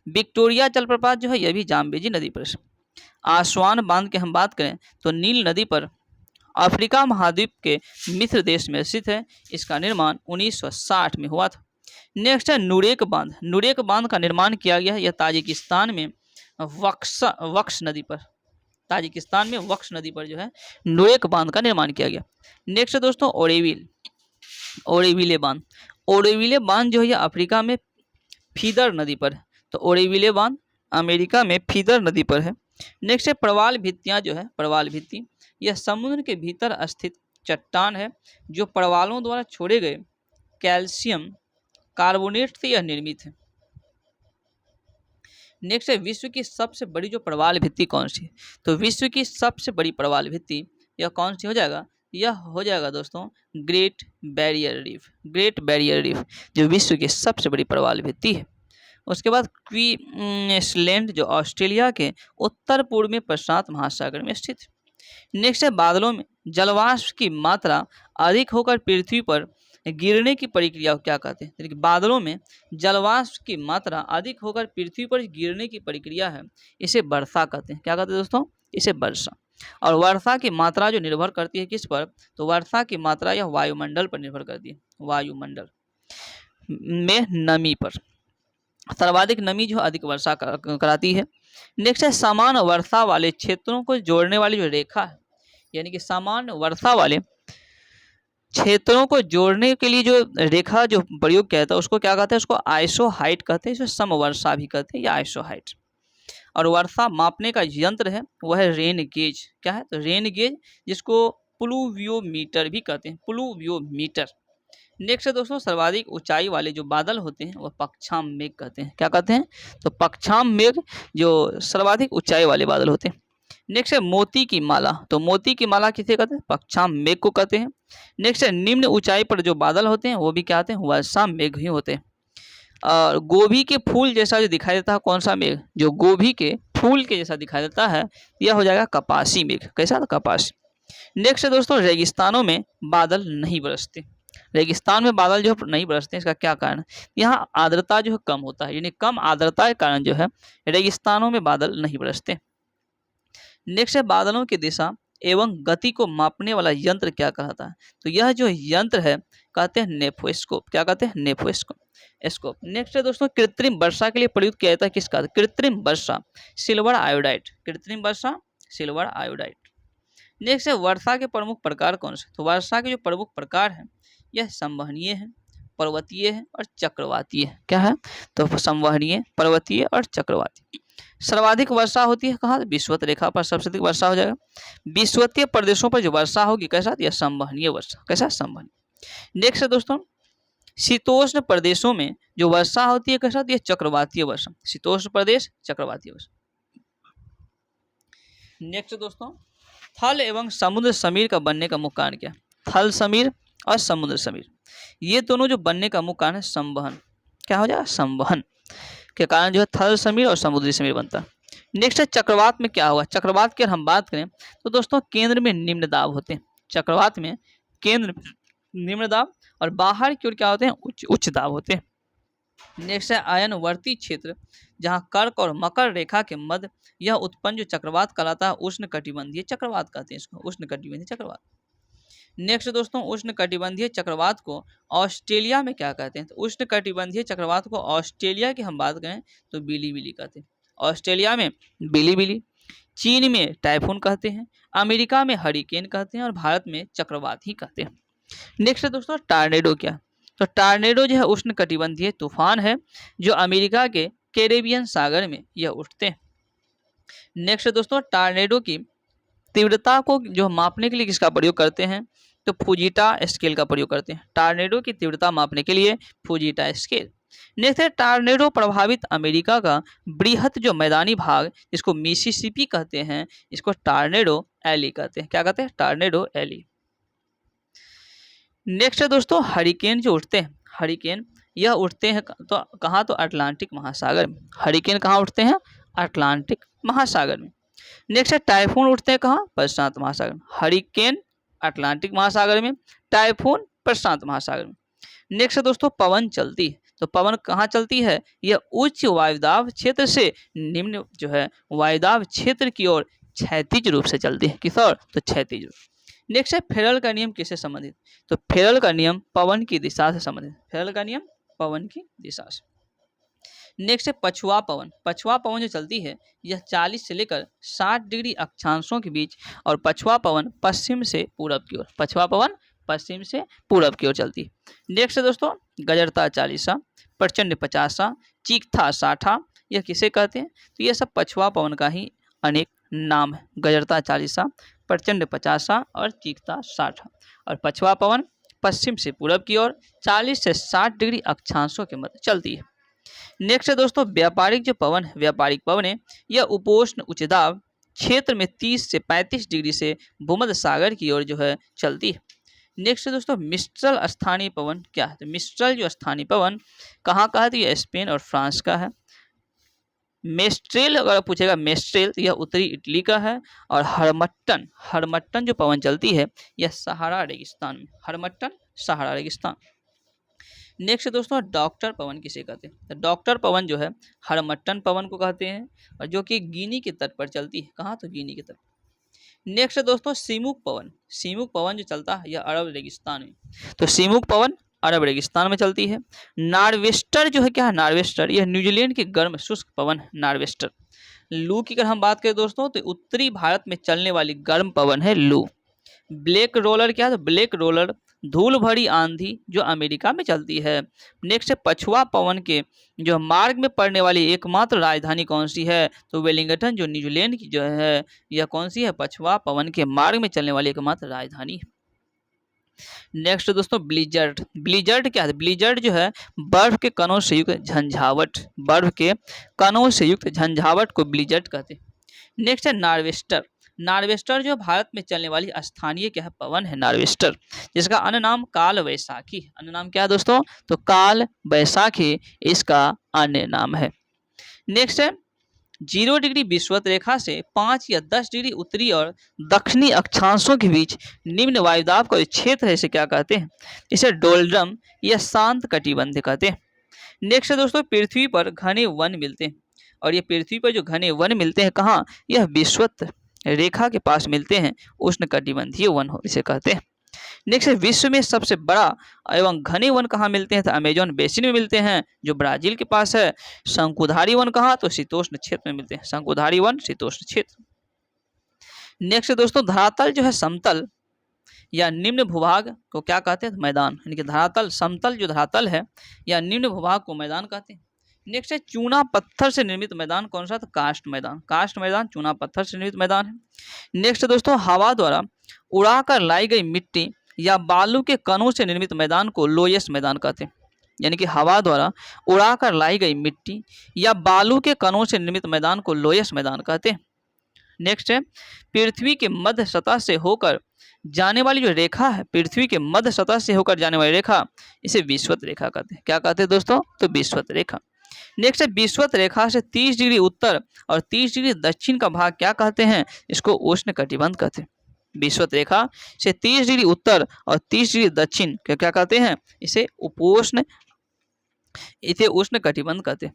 विक्टोरिया जलप्रपात जो है यह भी जाम्बेजी नदी पर। आसवान बांध की हम बात करें तो नील नदी पर अफ्रीका महाद्वीप के मिस्र देश में स्थित है। इसका निर्माण 1960 में हुआ था। नेक्स्ट है नुरेक बांध। नुरेक बांध का निर्माण किया गया है, यह ताजिकिस्तान में वक्स नदी पर, ताजिकिस्तान में वक्स नदी पर जो है नुरेक बांध का निर्माण किया गया। नेक्स्ट है दोस्तों ओरेविले बांध। ओरेविले बांध जो है अफ्रीका में फीदर नदी पर है, तो ओरेविले बांध अमेरिका में फीदर नदी पर है। नेक्स्ट है प्रवाल भित्तियाँ जो है प्रवाल भित्ति, यह समुद्र के भीतर स्थित चट्टान है जो प्रवालों द्वारा छोड़े गए कैल्शियम कार्बोनेट से यह निर्मित है। नेक्स्ट है विश्व की सबसे बड़ी जो प्रवाल भित्ति कौन सी है? तो विश्व की सबसे बड़ी प्रवाल भित्ति यह कौन सी हो जाएगा? यह हो जाएगा दोस्तों great barrier reef. Great barrier reef जो विश्व की सबसे बड़ी प्रवाल भित्ति है। उसके बाद क्वींसलैंड जो ऑस्ट्रेलिया के उत्तर पूर्व में प्रशांत महासागर में स्थित है। नेक्स्ट है बादलों में जलवाष्प की मात्रा अधिक होकर पृथ्वी पर गिरने की प्रक्रिया को क्या कहते हैं? देखिए बादलों में जलवाष्प की मात्रा अधिक होकर पृथ्वी पर गिरने की प्रक्रिया है, इसे वर्षा कहते हैं। क्या कहते हैं दोस्तों? इसे वर्षा। और वर्षा की मात्रा जो निर्भर करती है किस पर, तो वर्षा की मात्रा यह वायुमंडल पर निर्भर करती है, वायुमंडल में नमी पर। सर्वाधिक नमी जो अधिक वर्षा कराती है। नेक्स्ट है समान वर्षा वाले क्षेत्रों को जोड़ने वाली जो रेखा है, यानी कि समान वर्षा वाले क्षेत्रों को जोड़ने के लिए जो रेखा जो प्रयोग किया जाता है उसको क्या कहते हैं, उसको आइसोहाइट कहते हैं, इसको समवर्षा भी कहते हैं या आइसोहाइट। और वर्षा मापने का यंत्र है वह है रेन गेज। क्या है, तो रेन गेज, जिसको प्लूवियोमीटर भी कहते हैं, प्लूवियोमीटर। नेक्स्ट है दोस्तों सर्वाधिक ऊंचाई वाले जो बादल होते हैं वह पक्षाम मेघ कहते हैं। क्या कहते हैं, तो पक्षाम मेघ जो सर्वाधिक ऊंचाई वाले बादल होते हैं। नेक्स्ट है मोती की माला, तो मोती की माला किसे कहते हैं, पक्षाम मेघ को कहते हैं। नेक्स्ट है निम्न ऊंचाई पर जो बादल होते हैं वो भी क्या होते हैं, वर्षा मेघ ही होते हैं। और गोभी के फूल जैसा जो दिखाई देता है कौन सा मेघ, जो गोभी के फूल के जैसा दिखाई देता है यह हो जाएगा कपासी मेघ। कैसा, तो कपासी। नेक्स्ट है दोस्तों रेगिस्तानों में बादल नहीं बरसते। रेगिस्तान में बादल जो नहीं बरसते इसका क्या कारण है, यहाँ आर्द्रता जो है कम होता है, यानी कम आर्द्रता के कारण जो है रेगिस्तानों में बादल नहीं बरसते। नेक्स्ट है बादलों की दिशा एवं गति को मापने वाला यंत्र क्या कहलाता है, तो यह जो यंत्र है कहते हैं नेफोस्कोप। क्या कहते हैं, नेफोस्कोप स्कोप। नेक्स्ट है दोस्तों कृत्रिम वर्षा के लिए प्रयुक्त किया जाता है किसका, कृत्रिम वर्षा सिल्वर आयोडाइड, कृत्रिम वर्षा सिल्वर आयोडाइड। नेक्स्ट है वर्षा के प्रमुख प्रकार कौन से, तो वर्षा के जो प्रमुख प्रकार हैं यह संवहनीय है, पर्वतीय है और चक्रवातीय है। क्या है, तो संवहनीय, पर्वतीय और चक्रवातीय। सर्वाधिक वर्षा होती है कहाँ, विषुवत रेखा पर सबसे अधिक वर्षा हो जाएगा। विषुवतीय प्रदेशों पर जो वर्षा होगी कैसा, यह संवहनीय वर्षा। कैसा, संवहनीय। नेक्स्ट है दोस्तों शीतोष्ण प्रदेशों में जो वर्षा होती है कैसा, यह चक्रवातीय वर्षा, शीतोष्ण प्रदेश चक्रवातीय वर्षा। नेक्स्ट दोस्तों थल एवं समुद्र समीर का बनने का मुख्य कारण क्या, थल समीर और समुद्र समीर ये दोनों जो बनने का मुख्य कारण है संवहन। क्या हो जाएगा, संवहन के कारण जो है थल समीर और समुद्री समीर बनता है। नेक्स्ट है चक्रवात में क्या होगा, चक्रवात की अगर हम बात करें तो दोस्तों केंद्र में निम्न दाब होते हैं, चक्रवात में केंद्र निम्न दाब और बाहर की ओर क्या होते हैं, उच्च दाब होते हैं। नेक्स्ट है आयनवर्ती क्षेत्र जहाँ कर्क और मकर रेखा के मध्य यह उत्पन्न जो चक्रवात कहलाता है उष्ण कटिबंधीय चक्रवात कहते हैं इसको, उष्ण कटिबंधीय चक्रवात। नेक्स्ट दोस्तों उष्ण कटिबंधीय चक्रवात को ऑस्ट्रेलिया में क्या कहते हैं, तो उष्ण कटिबंधीय चक्रवात को ऑस्ट्रेलिया की हम बात करें तो बिली कहते हैं, ऑस्ट्रेलिया में बिली, चीन में टाइफून कहते हैं, अमेरिका में हरिकेन कहते हैं और भारत में चक्रवात ही कहते हैं। नेक्स्ट दोस्तों टार्नेडो क्या, तो टार्नेडो जो है उष्ण कटिबंधीय तूफान है जो अमेरिका के कैरेबियन सागर में यह उठते हैं। नेक्स्ट दोस्तों टार्नेडो की तीव्रता को जो मापने के लिए किसका प्रयोग करते हैं, तो फुजीटा स्केल का प्रयोग करते हैं, टार्नेडो की तीव्रता मापने के लिए फुजीटा स्केल। नेक्स्ट है टार्नेडो प्रभावित अमेरिका का बृहत जो मैदानी भाग जिसको मिसिसिपी कहते हैं इसको टार्नेडो एली कहते हैं। क्या कहते हैं, टार्नेडो एली। नेक्स्ट है दोस्तों हरिकेन जो उठते हैं, हरिकेन यह उठते हैं तो कहाँ, तो अटलांटिक महासागर में, हरिकेन कहाँ उठते हैं, अटलांटिक महासागर में। नेक्स्ट है टाइफून उठते हैं कहाँ, प्रशांत महासागर में, हरिकेन अटलांटिक महासागर में, टाइफून प्रशांत महासागर में। नेक्स्ट है दोस्तों पवन चलती है, तो पवन कहाँ चलती है, यह उच्च वायुदाब क्षेत्र से निम्न जो है वायुदाब क्षेत्र की ओर क्षैतिज रूप से चलती है, किस ओर, तो क्षैतिज रूप। नेक्स्ट है फेरल का नियम किससे संबंधित, तो फेरल का नियम पवन की दिशा से संबंधित, फेरल का नियम पवन की दिशा से। नेक्स्ट है पछुआ पवन, पछुआ पवन जो चलती है यह 40 से लेकर 60 डिग्री अक्षांशों के बीच और पछुआ पवन पश्चिम से पूरब की ओर, पछुआ पवन पश्चिम से पूरब की ओर चलती है। नेक्स्ट है दोस्तों गजरता 40, प्रचंड 50, चीखता 60 यह किसे कहते हैं, तो ये सब पछुआ पवन का ही अनेक नाम है, गजरता 40, प्रचंड 50 और चीखता 60। और पछुआ पवन पश्चिम से पूरब की ओर 40 से 60 डिग्री अक्षांशों के मध्य चलती है। नेक्स्ट है दोस्तों व्यापारिक जो पवन है, व्यापारिक पवन है यह उपोष्ण उच्च दाब क्षेत्र में 30 से 35 डिग्री से भूमध्य सागर की ओर जो है चलती है। नेक्स्ट है दोस्तों मिस्ट्रल स्थानीय पवन क्या है, तो मिस्ट्रल जो स्थानीय पवन कहाँ का है, तो यह स्पेन और फ्रांस का है। मेस्ट्रेल अगर पूछेगा मेस्ट्रेल तो यह उत्तरी इटली का है। और हरमट्टन, हरमट्टन जो पवन चलती है यह सहारा रेगिस्तान में, हरमट्टन सहारा रेगिस्तान। नेक्स्ट दोस्तों डॉक्टर पवन किसे कहते हैं, तो डॉक्टर पवन जो है हरमट्टन पवन को कहते हैं और जो कि गिनी के तट पर चलती है, कहाँ, तो गिनी के तट। नेक्स्ट है दोस्तों सीमुक पवन। सीमुक पवन जो चलता है यह अरब रेगिस्तान में, तो सीमुक पवन अरब रेगिस्तान में चलती है। नार्वेस्टर जो है क्या है, नार्वेस्टर यह न्यूजीलैंड की गर्म शुष्क पवन है नार्वेस्टर। लू की अगर हम बात करें दोस्तों तो उत्तरी भारत में चलने वाली गर्म पवन है लू। ब्लैक रोलर क्या है, तो ब्लैक रोलर धूल भरी आंधी जो अमेरिका में चलती है। नेक्स्ट है पछुआ पवन के जो मार्ग में पड़ने वाली एकमात्र राजधानी कौन सी है, तो वेलिंगटन जो न्यूजीलैंड की जो है यह कौन सी है, पछुआ पवन के मार्ग में चलने वाली एकमात्र राजधानी। नेक्स्ट दोस्तों ब्लिजर्ड। ब्लिजर्ड क्या है, ब्लिजर्ड जो है बर्फ के कणों से युक्त झंझावट, बर्फ के कणों से युक्त झंझावट को ब्लिजर्ड कहते हैं। नेक्स्ट है नार्वेस्टर। नार्वेस्टर जो भारत में चलने वाली स्थानीय क्या है पवन है नार्वेस्टर, जिसका अन्य नाम काल वैसाखी। अन्य नाम क्या है दोस्तों, तो काल वैसाखी इसका अन्य नाम है। नेक्स्ट है 0 डिग्री विषुवत रेखा से 5 या 10 डिग्री उत्तरी और दक्षिणी अक्षांशों के बीच निम्न वायुदाब का जो क्षेत्र है इसे क्या कहते हैं, इसे डोल्ड्रम या शांत कटिबंध कहते हैं। नेक्स्ट है दोस्तों पृथ्वी पर घने वन मिलते हैं, और ये पृथ्वी पर जो घने वन मिलते हैं कहाँ, यह विषुवत रेखा के पास मिलते हैं, उष्ण कटिबंधीय वन हो इसे कहते हैं। नेक्स्ट है विश्व में सबसे बड़ा एवं घने वन कहाँ मिलते हैं, तो अमेजोन बेसिन में मिलते हैं जो ब्राजील के पास है। शंकुधारी वन कहाँ, तो शीतोष्ण क्षेत्र में मिलते हैं, शंकुधारी वन शीतोष्ण क्षेत्र। नेक्स्ट दोस्तों धरातल जो है समतल या निम्न भूभाग को क्या कहते हैं, मैदान, यानी कि धरातल समतल जो धरातल है या निम्न भूभाग को मैदान कहते हैं। नेक्स्ट है चूना पत्थर से निर्मित मैदान कौन सा, तो कास्ट मैदान। कास्ट मैदान चूना पत्थर से निर्मित मैदान है। नेक्स्ट दोस्तों हवा द्वारा उड़ाकर लाई गई मिट्टी या बालू के कणों से निर्मित मैदान को लोयस मैदान कहते हैं, यानी कि हवा द्वारा उड़ाकर लाई गई मिट्टी या बालू के कणों से निर्मित मैदान को लोयस मैदान कहते हैं। नेक्स्ट है पृथ्वी के मध्य सतह से होकर जाने वाली जो रेखा है, पृथ्वी के मध्य सतह से होकर जाने वाली रेखा इसे विषुवत रेखा कहते हैं। क्या कहते हैं दोस्तों, तो विषुवत रेखा। नेक्स्ट है विषुवत रेखा से 30 डिग्री उत्तर और 30 डिग्री दक्षिण का भाग क्या कहते हैं, इसको उष्ण कटिबंध कहते हैं। विषुवत रेखा से 30 डिग्री उत्तर और 30 डिग्री दक्षिण क्या कहते हैं, इसे उपोष्ण, इसे उष्ण कटिबंध कहते हैं।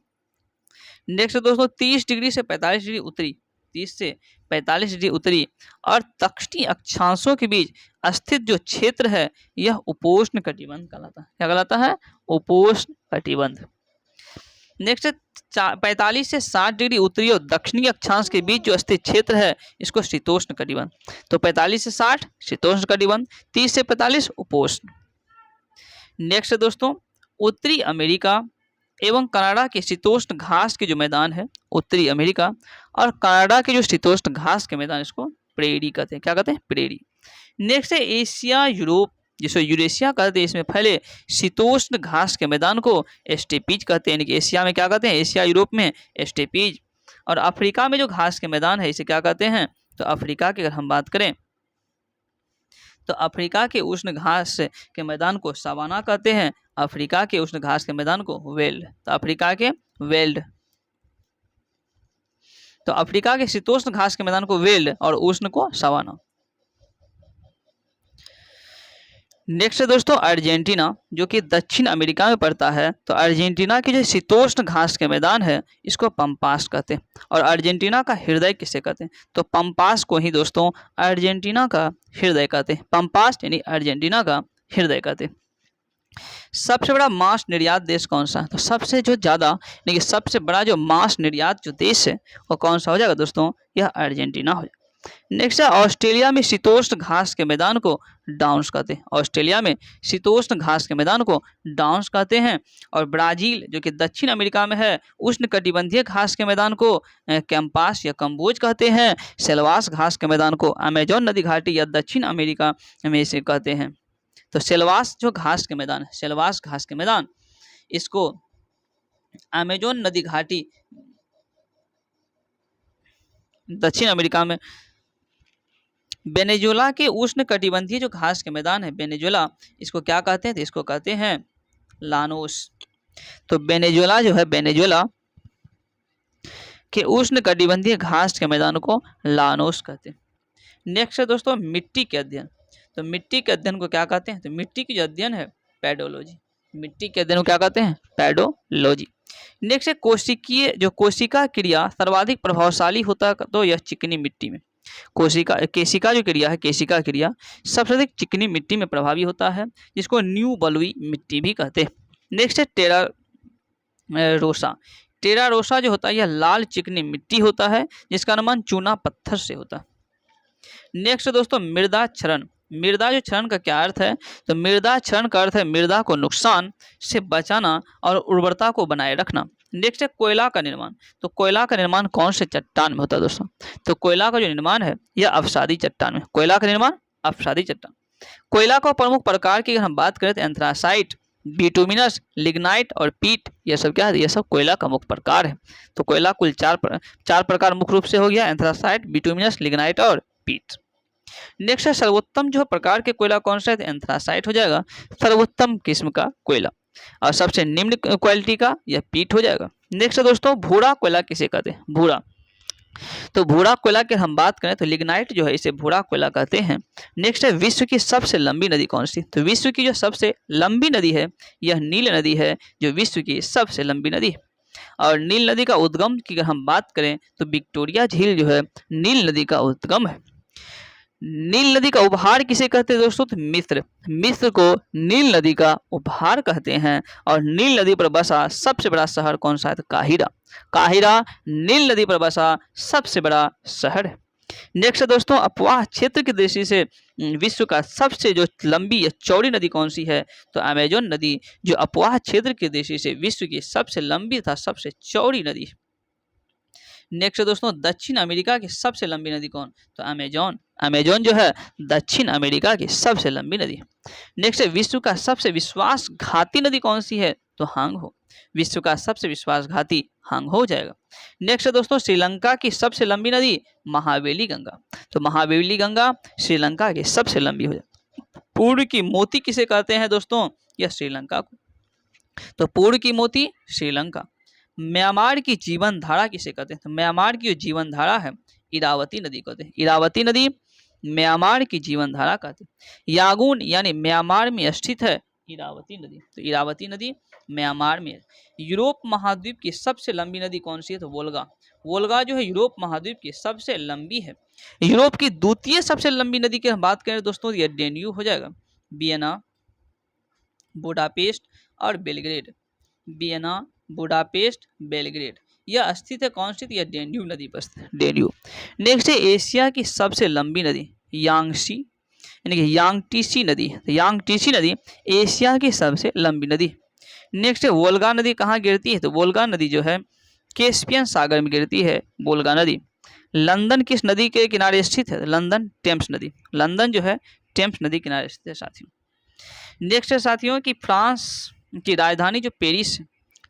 नेक्स्ट दोस्तों 30 डिग्री से 45 डिग्री उत्तरी, 30 से 45 डिग्री उत्तरी और दक्षिणी अक्षांशों के बीच स्थित जो क्षेत्र है यह उपोष्ण कटिबंध कहलाता है। क्या कहलाता है, उपोष्ण कटिबंध। नेक्स्ट 45 से 60 डिग्री उत्तरी और दक्षिणी अक्षांश के बीच जो स्थित क्षेत्र है इसको शीतोष्ण कटिबंध। तो 45 से 60 शीतोष्ण कटिबंध, 30 से 45 उपोष्ण। नेक्स्ट दोस्तों उत्तरी अमेरिका एवं कनाडा के शीतोष्ण घास के जो मैदान है, उत्तरी अमेरिका और कनाडा के जो शीतोष्ण घास के मैदान इसको प्रेरी कहते हैं। क्या कहते हैं, प्रेरी। नेक्स्ट है एशिया यूरोप जिसको यूरेशिया कहते हैं, इसमें फैले शीतोष्ण घास के मैदान को एस्टेपीज कहते हैं, यानी कि एशिया में क्या कहते हैं, एशिया यूरोप में एस्टेपीज। और अफ्रीका में जो घास के मैदान है इसे क्या कहते हैं, तो अफ्रीका की अगर हम बात करें तो अफ्रीका के उष्ण घास के मैदान को सवाना कहते हैं, अफ्रीका के उष्ण घास के मैदान को वेल्ड। तो अफ्रीका के वेल्ड, तो अफ्रीका के शीतोष्ण घास के मैदान को वेल्ड और उष्ण को सवाना। नेक्स्ट है दोस्तों अर्जेंटीना जो कि दक्षिण अमेरिका में पड़ता है, तो अर्जेंटीना के जो शीतोष्ण घास के मैदान है इसको पंपास कहते हैं। और अर्जेंटीना का हृदय किसे कहते हैं, तो पंपास को ही दोस्तों अर्जेंटीना का हृदय कहते हैं। पंपास यानी अर्जेंटीना का हृदय कहते हैं। सबसे बड़ा मांस निर्यात देश कौन सा है, तो सबसे जो ज़्यादा यानी कि सबसे बड़ा जो मांस निर्यात जो देश है वो कौन सा हो जाएगा दोस्तों, यह अर्जेंटीना हो जाएगा। नेक्स्ट है ऑस्ट्रेलिया में शीतोष्ण घास के मैदान को डाउन्स कहते हैं। ऑस्ट्रेलिया में शीतोष्ण घास के मैदान को डाउन्स कहते हैं। और ब्राजील जो कि दक्षिण अमेरिका में है उष्ण कटिबंधीय घास के मैदान को कैंपास या कंबोज कहते हैं। सेल्वास घास के मैदान को अमेजोन नदी घाटी या दक्षिण अमेरिका में इसे कहते हैं। तो सेल्वास जो घास के मैदान है, सेल्वास घास के मैदान इसको अमेजोन नदी घाटी दक्षिण अमेरिका में। वेनेजुएला के उष्ण कटिबंधीय जो घास के मैदान है वेनेजुएला, इसको क्या कहते हैं, तो इसको कहते हैं लानोस। तो वेनेजुएला जो है वेनेजुएला के उष्ण कटिबंधीय घास के मैदान को लानोस कहते हैं। नेक्स्ट है दोस्तों मिट्टी के अध्ययन। तो मिट्टी के अध्ययन को क्या कहते हैं, तो मिट्टी की जो अध्ययन है पेडोलॉजी। मिट्टी के अध्ययन को क्या कहते हैं, पेडोलॉजी। नेक्स्ट है कोशिकीय जो कोशिका क्रिया सर्वाधिक प्रभावशाली होता है तो यह चिकनी मिट्टी में। कोशिका केशिका जो क्रिया है, केशिका क्रिया सबसे अधिक चिकनी मिट्टी में प्रभावी होता है, जिसको न्यू बलुई मिट्टी भी कहते हैं। नेक्स्ट है रोसा। टेरा रोसा जो होता है यह लाल चिकनी मिट्टी होता है, जिसका निर्माण चूना पत्थर से होता है। नेक्स्ट दोस्तों मृदा क्षरण। मृदा जो क्षरण का क्या अर्थ है, तो मृदा क्षरण का अर्थ है मृदा को नुकसान से बचाना और उर्वरता को बनाए रखना। नेक्स्ट है कोयला का निर्माण। तो कोयला का निर्माण कौन से चट्टान में होता है दोस्तों, तो कोयला का जो निर्माण है यह अवसादी चट्टान में। कोयला का निर्माण अवसादी चट्टान। कोयला को प्रमुख प्रकार की अगर हम बात करें तो एंथ्रासाइट, बिटुमिनस, लिग्नाइट और पीट, ये सब क्या है, ये सब कोयला का मुख्य प्रकार है। तो कोयला कुल चार प्रकार मुख्य रूप से हो गया, एंथ्रासाइट, बिटुमिनस, लिग्नाइट और पीट। नेक्स्ट है सर्वोत्तम जो प्रकार के कोयला कौन सा है, तो एंथ्रासाइट हो जाएगा सर्वोत्तम किस्म का कोयला, और सबसे निम्न क्वालिटी का यह पीट हो जाएगा। नेक्स्ट है दोस्तों भूरा कोयला किसे कहते हैं, भूरा। तो भूरा कोयला की हम बात करें तो लिग्नाइट जो है इसे भूरा कोयला कहते हैं। नेक्स्ट है विश्व की सबसे लंबी नदी कौन सी, तो विश्व की जो सबसे लंबी नदी है यह नील नदी है, जो विश्व की सबसे लंबी नदी है। और नील नदी का उद्गम की अगर हम बात करें तो विक्टोरिया झील जो है नील नदी का उद्गम है। नील नदी का उपहार किसे कहते हैं दोस्तों, तो मिस्र। मिस्र को नील नदी का उपहार कहते हैं। और नील नदी पर बसा सबसे बड़ा शहर कौन सा है, तो काहिरा। काहिरा नील नदी पर बसा सबसे बड़ा शहर है। नेक्स्ट है दोस्तों अपवाह क्षेत्र की दृष्टि से विश्व का सबसे जो लंबी या चौड़ी नदी कौन सी है, तो अमेजोन नदी जो अपवाह क्षेत्र की दृष्टि से विश्व की सबसे लंबी तथा सबसे चौड़ी नदी है। नेक्स्ट दोस्तों दक्षिण अमेरिका की सबसे लंबी नदी कौन, तो अमेजोन। अमेजोन जो है दक्षिण अमेरिका की सबसे लंबी नदी। नेक्स्ट है विश्व का सबसे विश्वासघाती नदी कौन सी है, तो हांगहो। विश्व का सबसे विश्वासघाती हांगहो हो जाएगा। नेक्स्ट है दोस्तों श्रीलंका की सबसे लंबी नदी महावेली गंगा। तो महावेली गंगा श्रीलंका की सबसे लंबी हो जाएगी। पूर्व की मोती किसे कहते हैं दोस्तों, यह श्रीलंका को। तो पूर्व की मोती श्रीलंका। म्यांमार की जीवन धारा किसे कहते हैं, तो म्यांमार की जो जीवन धारा है इरावती नदी कहते हैं। इरावती नदी म्यांमार की जीवन धारा कहते हैं। यागून यानी म्यांमार में स्थित है इरावती नदी। तो इरावती नदी म्यांमार में है। यूरोप महाद्वीप की सबसे लंबी नदी कौन सी है, तो वोल्गा। वोल्गा जो है यूरोप महाद्वीप की सबसे लंबी है। यूरोप की द्वितीय सबसे लंबी नदी की हम बात करें दोस्तों, यह डेन्यू हो जाएगा। वियना, बुडापेस्ट और बेलग्रेड। वियना, बुडापेस्ट, बेलग्रेड यह स्थित है कौन सी, यह डेन्यू नदी पर स्थित है, डेन्यू। नेक्स्ट है एशिया की सबसे लंबी नदी यांगसी यानी कि यांगटीसी नदी। तो यांगटीसी नदी एशिया की सबसे लंबी नदी। नेक्स्ट है वोल्गा नदी कहाँ गिरती है, तो वोल्गा नदी जो है कैस्पियन सागर में गिरती है वोल्गा नदी। लंदन किस नदी के किनारे स्थित है, लंदन टेम्स नदी। लंदन जो है टेम्स नदी किनारे स्थित है साथियों। नेक्स्ट है साथियों कि फ्रांस की राजधानी जो पेरिस,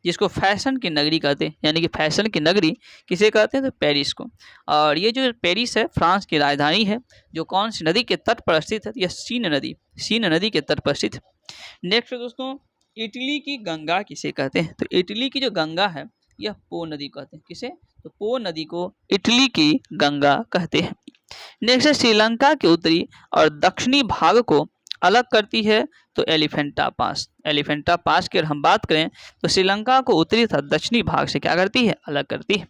जिसको फैशन की नगरी कहते हैं, यानी कि फैशन की नगरी किसे कहते हैं, तो पेरिस को। और ये जो पेरिस है फ्रांस की राजधानी है, जो कौन सी नदी के तट पर स्थित है, यह सीन नदी, सीन नदी के तट पर स्थित है। नेक्स्ट दोस्तों इटली की गंगा किसे कहते हैं, तो इटली की जो गंगा है यह पो नदी कहते हैं। किसे, तो पो नदी को इटली की गंगा कहते हैं। नेक्स्ट है श्रीलंका के उत्तरी और दक्षिणी भाग को अलग करती है तो एलिफेंटा पास। एलिफेंटा पास की अगर हम बात करें तो श्रीलंका को उत्तरी तथा दक्षिणी भाग से क्या करती है, अलग करती है।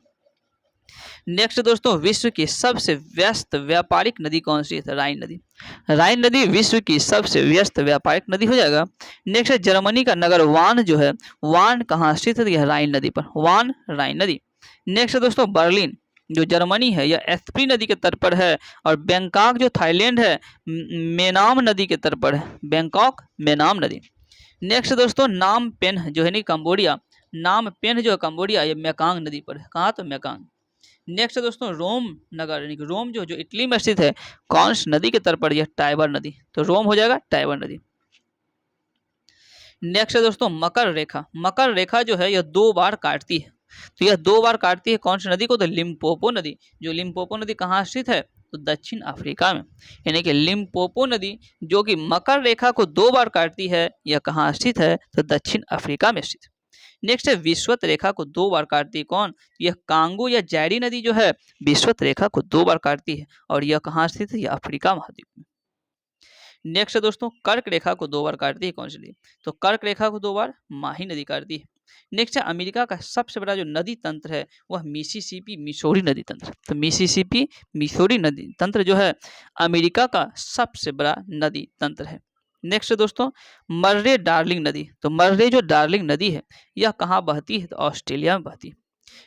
नेक्स्ट दोस्तों विश्व की सबसे व्यस्त व्यापारिक नदी कौन सी है, तो राइन नदी। राइन नदी विश्व की सबसे व्यस्त व्यापारिक नदी हो जाएगा। नेक्स्ट है जर्मनी का नगर वान जो है, वान कहाँ स्थित है, राइन नदी पर, वान राइन नदी। नेक्स्ट दोस्तों बर्लिन जो जर्मनी है यह एस्प्री नदी के तट पर है। और बैंकॉक जो थाईलैंड है मेनाम नदी के तट पर है, बैंकॉक मेनाम नदी। नेक्स्ट दोस्तों नाम पेन जो है नहीं कंबोडिया, नाम पेन जो है कंबोडिया ये मेकांग नदी पर है, कहाँ, तो मेकांग। नेक्स्ट दोस्तों रोम नगर यानी कि रोम जो इटली में स्थित है कौन सी नदी के तट पर, यह टाइबर नदी। तो रोम हो जाएगा टाइबर नदी। नेक्स्ट दोस्तों मकर रेखा। मकर रेखा जो है यह 2 बार काटती है। तो यह 2 बार काटती है कौन सी नदी को, तो लिम्पोपो नदी। जो लिम्पोपो नदी कहाँ स्थित है, तो दक्षिण अफ्रीका में। यानी कि लिम्पोपो नदी जो कि मकर रेखा को 2 बार काटती है, यह कहाँ स्थित है, तो दक्षिण अफ्रीका में स्थित। नेक्स्ट है विश्वत रेखा को 2 बार काटती है कौन, यह कांगो या जैरी नदी जो है विश्वत रेखा को 2 बार काटती है। और यह कहाँ स्थित है, यह अफ्रीका महाद्वीप में। नेक्स्ट दोस्तों कर्क रेखा को 2 बार काटती है कौन सी नदी, तो कर्क रेखा को 2 बार माही नदी काटती है। नेक्स्ट है अमेरिका का सबसे बड़ा जो नदी तंत्र है वह मिसिसिपी मिसौरी नदी तंत्र। तो मिसिसिपी मिसौरी नदी तंत्र जो है अमेरिका का सबसे बड़ा नदी तंत्र है। नेक्स्ट दोस्तों मर्रे डार्लिंग नदी। तो मर्रे जो डार्लिंग नदी है यह कहाँ बहती है? तो ऑस्ट्रेलिया में बहती है।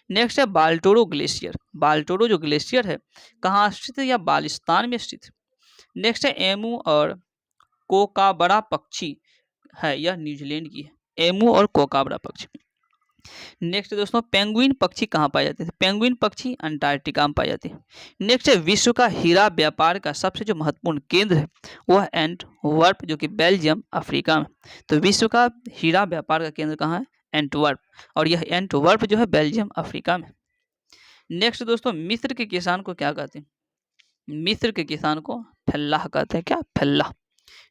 नेक्स्ट है बाल्टोरो ग्लेशियर। बाल्टोरो जो ग्लेशियर है कहाँ स्थित है? या बालिस्तान में स्थित है। नेक्स्ट है एमू और कोकाबरा पक्षी है, यह न्यूजीलैंड की है, एमू और कोकाबरा पक्षी। नेक्स्ट दोस्तों पेंगुइन पक्षी कहाँ पाए जाते हैं? पेंगुइन पक्षी अंटार्कटिका में पाए जाते हैं। नेक्स्ट है विश्व का हीरा व्यापार का सबसे जो महत्वपूर्ण केंद्र है वह एंटवर्प जो कि बेल्जियम अफ्रीका में। तो विश्व का हीरा व्यापार का केंद्र कहाँ है? एंटवर्प, और यह एंटवर्प जो है बेल्जियम अफ्रीका में। नेक्स्ट दोस्तों मिस्र के किसान को क्या कहते हैं? मिस्र के किसान को फल्लाह कहते हैं। क्या? फल्लाह।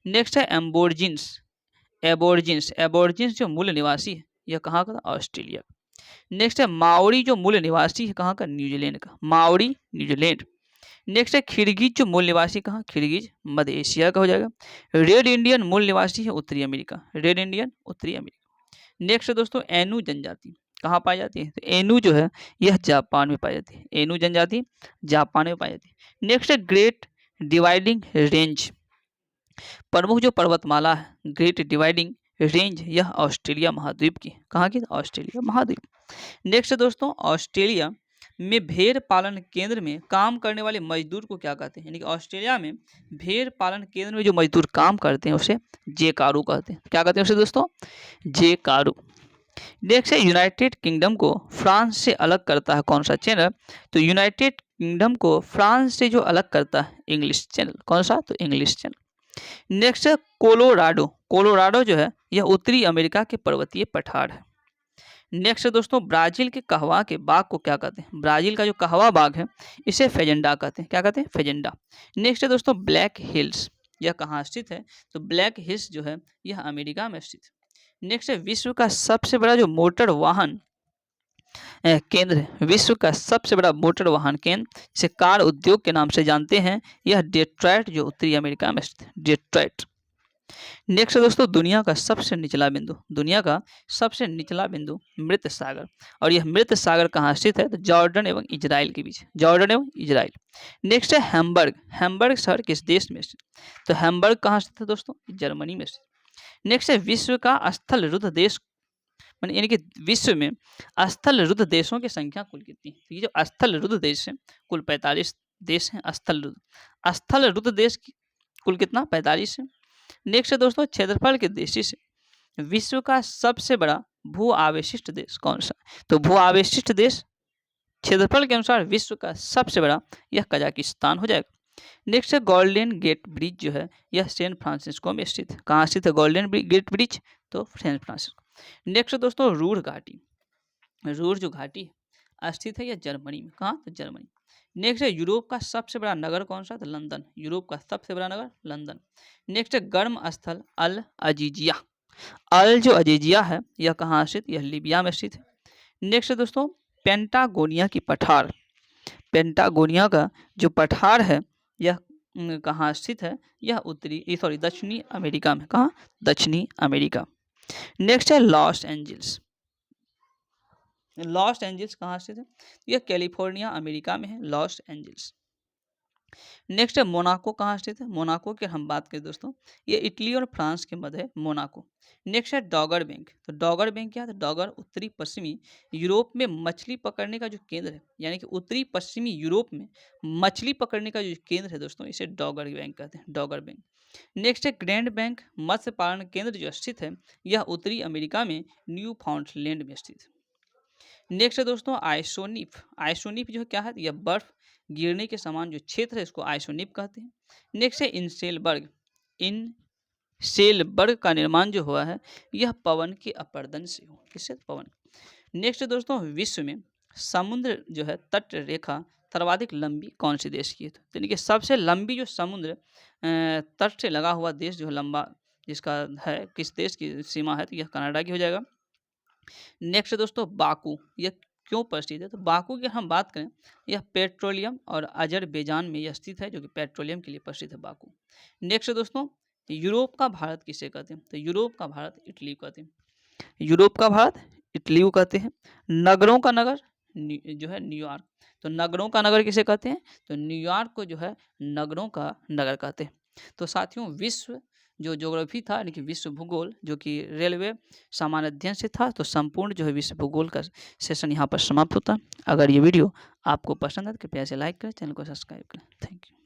नेक्स्ट है एम्बोर्जिन्स। एबोर्जिन्स, एबोर्जिन्स जो मूल निवासी है यह कहाँ का? ऑस्ट्रेलिया। नेक्स्ट है माओरी जो मूल निवासी है कहाँ का? न्यूजीलैंड का, माओरी न्यूजीलैंड। नेक्स्ट है खिरगिज जो मूल निवासी कहाँ? खिरगिज मध्य एशिया का हो जाएगा। रेड इंडियन मूल निवासी है उत्तरी अमेरिका, रेड इंडियन उत्तरी अमेरिका। नेक्स्ट है दोस्तों एनु जनजाति कहाँ पाई जाती है? तो एनु जो है यह जापान में पाई जाती है, एनु जनजाति जापान में पाई जाती है। नेक्स्ट है ग्रेट डिवाइडिंग रेंज। प्रमुख जो पर्वतमाला है ग्रेट डिवाइडिंग रेंज यह ऑस्ट्रेलिया महाद्वीप की, कहाँ की? ऑस्ट्रेलिया महाद्वीप। नेक्स्ट दोस्तों ऑस्ट्रेलिया में भेड़ पालन केंद्र में काम करने वाले मजदूर को क्या कहते हैं? यानी कि ऑस्ट्रेलिया में भेड़ पालन केंद्र में जो मजदूर काम करते हैं उसे जेकारू कहते हैं। क्या कहते हैं उसे दोस्तों? जेकारू। नेक्स्ट है यूनाइटेड किंगडम को फ्रांस से अलग करता है कौन सा चैनल? तो यूनाइटेड किंगडम को फ्रांस से जो अलग करता है इंग्लिश चैनल, कौन सा? तो इंग्लिश चैनल। नेक्स्ट है कोलोराडो। कोलोराडो जो है यह उत्तरी अमेरिका के पर्वतीय पठार है। नेक्स्ट दोस्तों ब्राजील के कहवा के बाग को क्या कहते हैं? ब्राजील का जो कहवा बाग है इसे फेजेंडा कहते हैं। क्या कहते हैं? फेजेंडा। नेक्स्ट है दोस्तों ब्लैक हिल्स, यह कहाँ स्थित है? तो ब्लैक हिल्स जो है यह अमेरिका में स्थित है। नेक्स्ट है विश्व का सबसे बड़ा जो मोटर वाहन केंद्र है, विश्व का सबसे बड़ा मोटर वाहन केंद्र जिसे कार उद्योग के नाम से जानते हैं यह डेट्रॉयट जो उत्तरी अमेरिका में स्थित है, डेट्रॉयट। नेक्स्ट दोस्तों दुनिया का सबसे निचला बिंदु, दुनिया का सबसे निचला बिंदु मृत सागर, और यह मृत सागर कहाँ स्थित है? तो जॉर्डन एवं इजराइल के बीच, जॉर्डन एवं इजराइल। नेक्स्ट है हैम्बर्ग। हैम्बर्ग शहर किस देश में स्थित? तो हैम्बर्ग कहाँ स्थित है दोस्तों? जर्मनी में स्थित। नेक्स्ट है विश्व का स्थल रुद्ध देश, यानी कि विश्व में स्थल रुद्ध देशों की संख्या कुल कितनी? तो ये जो स्थल रुद्ध देश है कुल 45 देश हैं। स्थल रुद्ध देश कुल कितना? 45 है। नेक्स्ट है दोस्तों क्षेत्रफल के दृष्टि से विश्व का सबसे बड़ा भू आवेशिष्ट देश कौन सा? तो भू आवेशिष्ट देश क्षेत्रफल के अनुसार विश्व का सबसे बड़ा यह कजाकिस्तान हो जाएगा। नेक्स्ट है गोल्डन गेट ब्रिज जो है यह सैन फ्रांसिस्को में स्थित है। कहाँ स्थित है गोल्डन गेट ब्रिज? तो सैन फ्रांसिस्को। नेक्स्ट दोस्तों रूर घाटी, रूर जो घाटी स्थित है यह जर्मनी में, कहाँ? तो जर्मनी। नेक्स्ट है यूरोप का सबसे बड़ा नगर कौन सा? तो लंदन, यूरोप का सबसे बड़ा नगर लंदन। नेक्स्ट है गर्म स्थल अल अजीजिया, अल जो अजीजिया है यह कहाँ स्थित? यह लीबिया में स्थित है। नेक्स्ट है दोस्तों पेंटागोनिया की पठार, पेंटागोनिया का जो पठार है यह कहाँ स्थित है? यह दक्षिणी अमेरिका में, कहाँ? दक्षिणी अमेरिका। नेक्स्ट है लॉस एंजल्स, लॉस एंजल्स कहाँ स्थित है? यह कैलिफोर्निया अमेरिका में है, लॉस एंजल्स। नेक्स्ट है मोनाको कहाँ स्थित है? मोनाको की हम बात करें दोस्तों ये इटली और फ्रांस के मध्य है मोनाको। नेक्स्ट है डॉगर बैंक। तो डॉगर बैंक क्या है? तो डॉगर उत्तरी पश्चिमी यूरोप में मछली पकड़ने का जो केंद्र है, यानी कि उत्तरी पश्चिमी यूरोप में मछली पकड़ने का जो केंद्र है दोस्तों इसे डॉगर बैंक कहते हैं, डॉगर बैंक। नेक्स्ट है ग्रैंड बैंक मत्स्य पालन केंद्र जो स्थित है यह उत्तरी अमेरिका में न्यू फाउंडलैंड में स्थित है। नेक्स्ट है दोस्तों आइसोनिफ, आइसोनिफ जो क्या है? यह बर्फ गिरने के समान जो क्षेत्र है इसको आइसोनिफ कहते हैं। नेक्स्ट है इंसेलबर्ग, इंसेलबर्ग का निर्माण जो हुआ है यह पवन के अपर्दन से हुआ, किससे? पवन। नेक्स्ट दोस्तों विश्व में समुद्र जो है तट रेखा सर्वाधिक लंबी कौन से देश की है? तो यानी कि सबसे लंबी जो समुद्र तट से लगा हुआ देश जो लंबा जिसका है किस देश की सीमा है? तो यह कनाडा की हो जाएगा। नेक्स्ट दोस्तों बाकू, यह क्यों प्रसिद्ध है? तो बाकू की हम बात करें यह पेट्रोलियम और अजरबैजान में यह स्थित है जो कि पेट्रोलियम के लिए प्रसिद्ध है बाकू। नेक्स्ट दोस्तों यूरोप का भारत किसे कहते हैं? तो यूरोप का भारत इटली कहते हैं, यूरोप का भारत इटली को कहते हैं। नगरों का नगर जो है न्यूयॉर्क, तो नगरों का नगर किसे कहते हैं, तो न्यूयॉर्क को जो है नगरों का नगर कहते हैं। तो साथियों विश्व जो ज्योग्राफी था यानी कि विश्व भूगोल जो कि रेलवे सामान्य अध्ययन से था, तो संपूर्ण जो है विश्व भूगोल का सेशन यहाँ पर समाप्त होता है। अगर ये वीडियो आपको पसंद है तो कृपया इसे लाइक करें, चैनल को सब्सक्राइब करें। Thank you.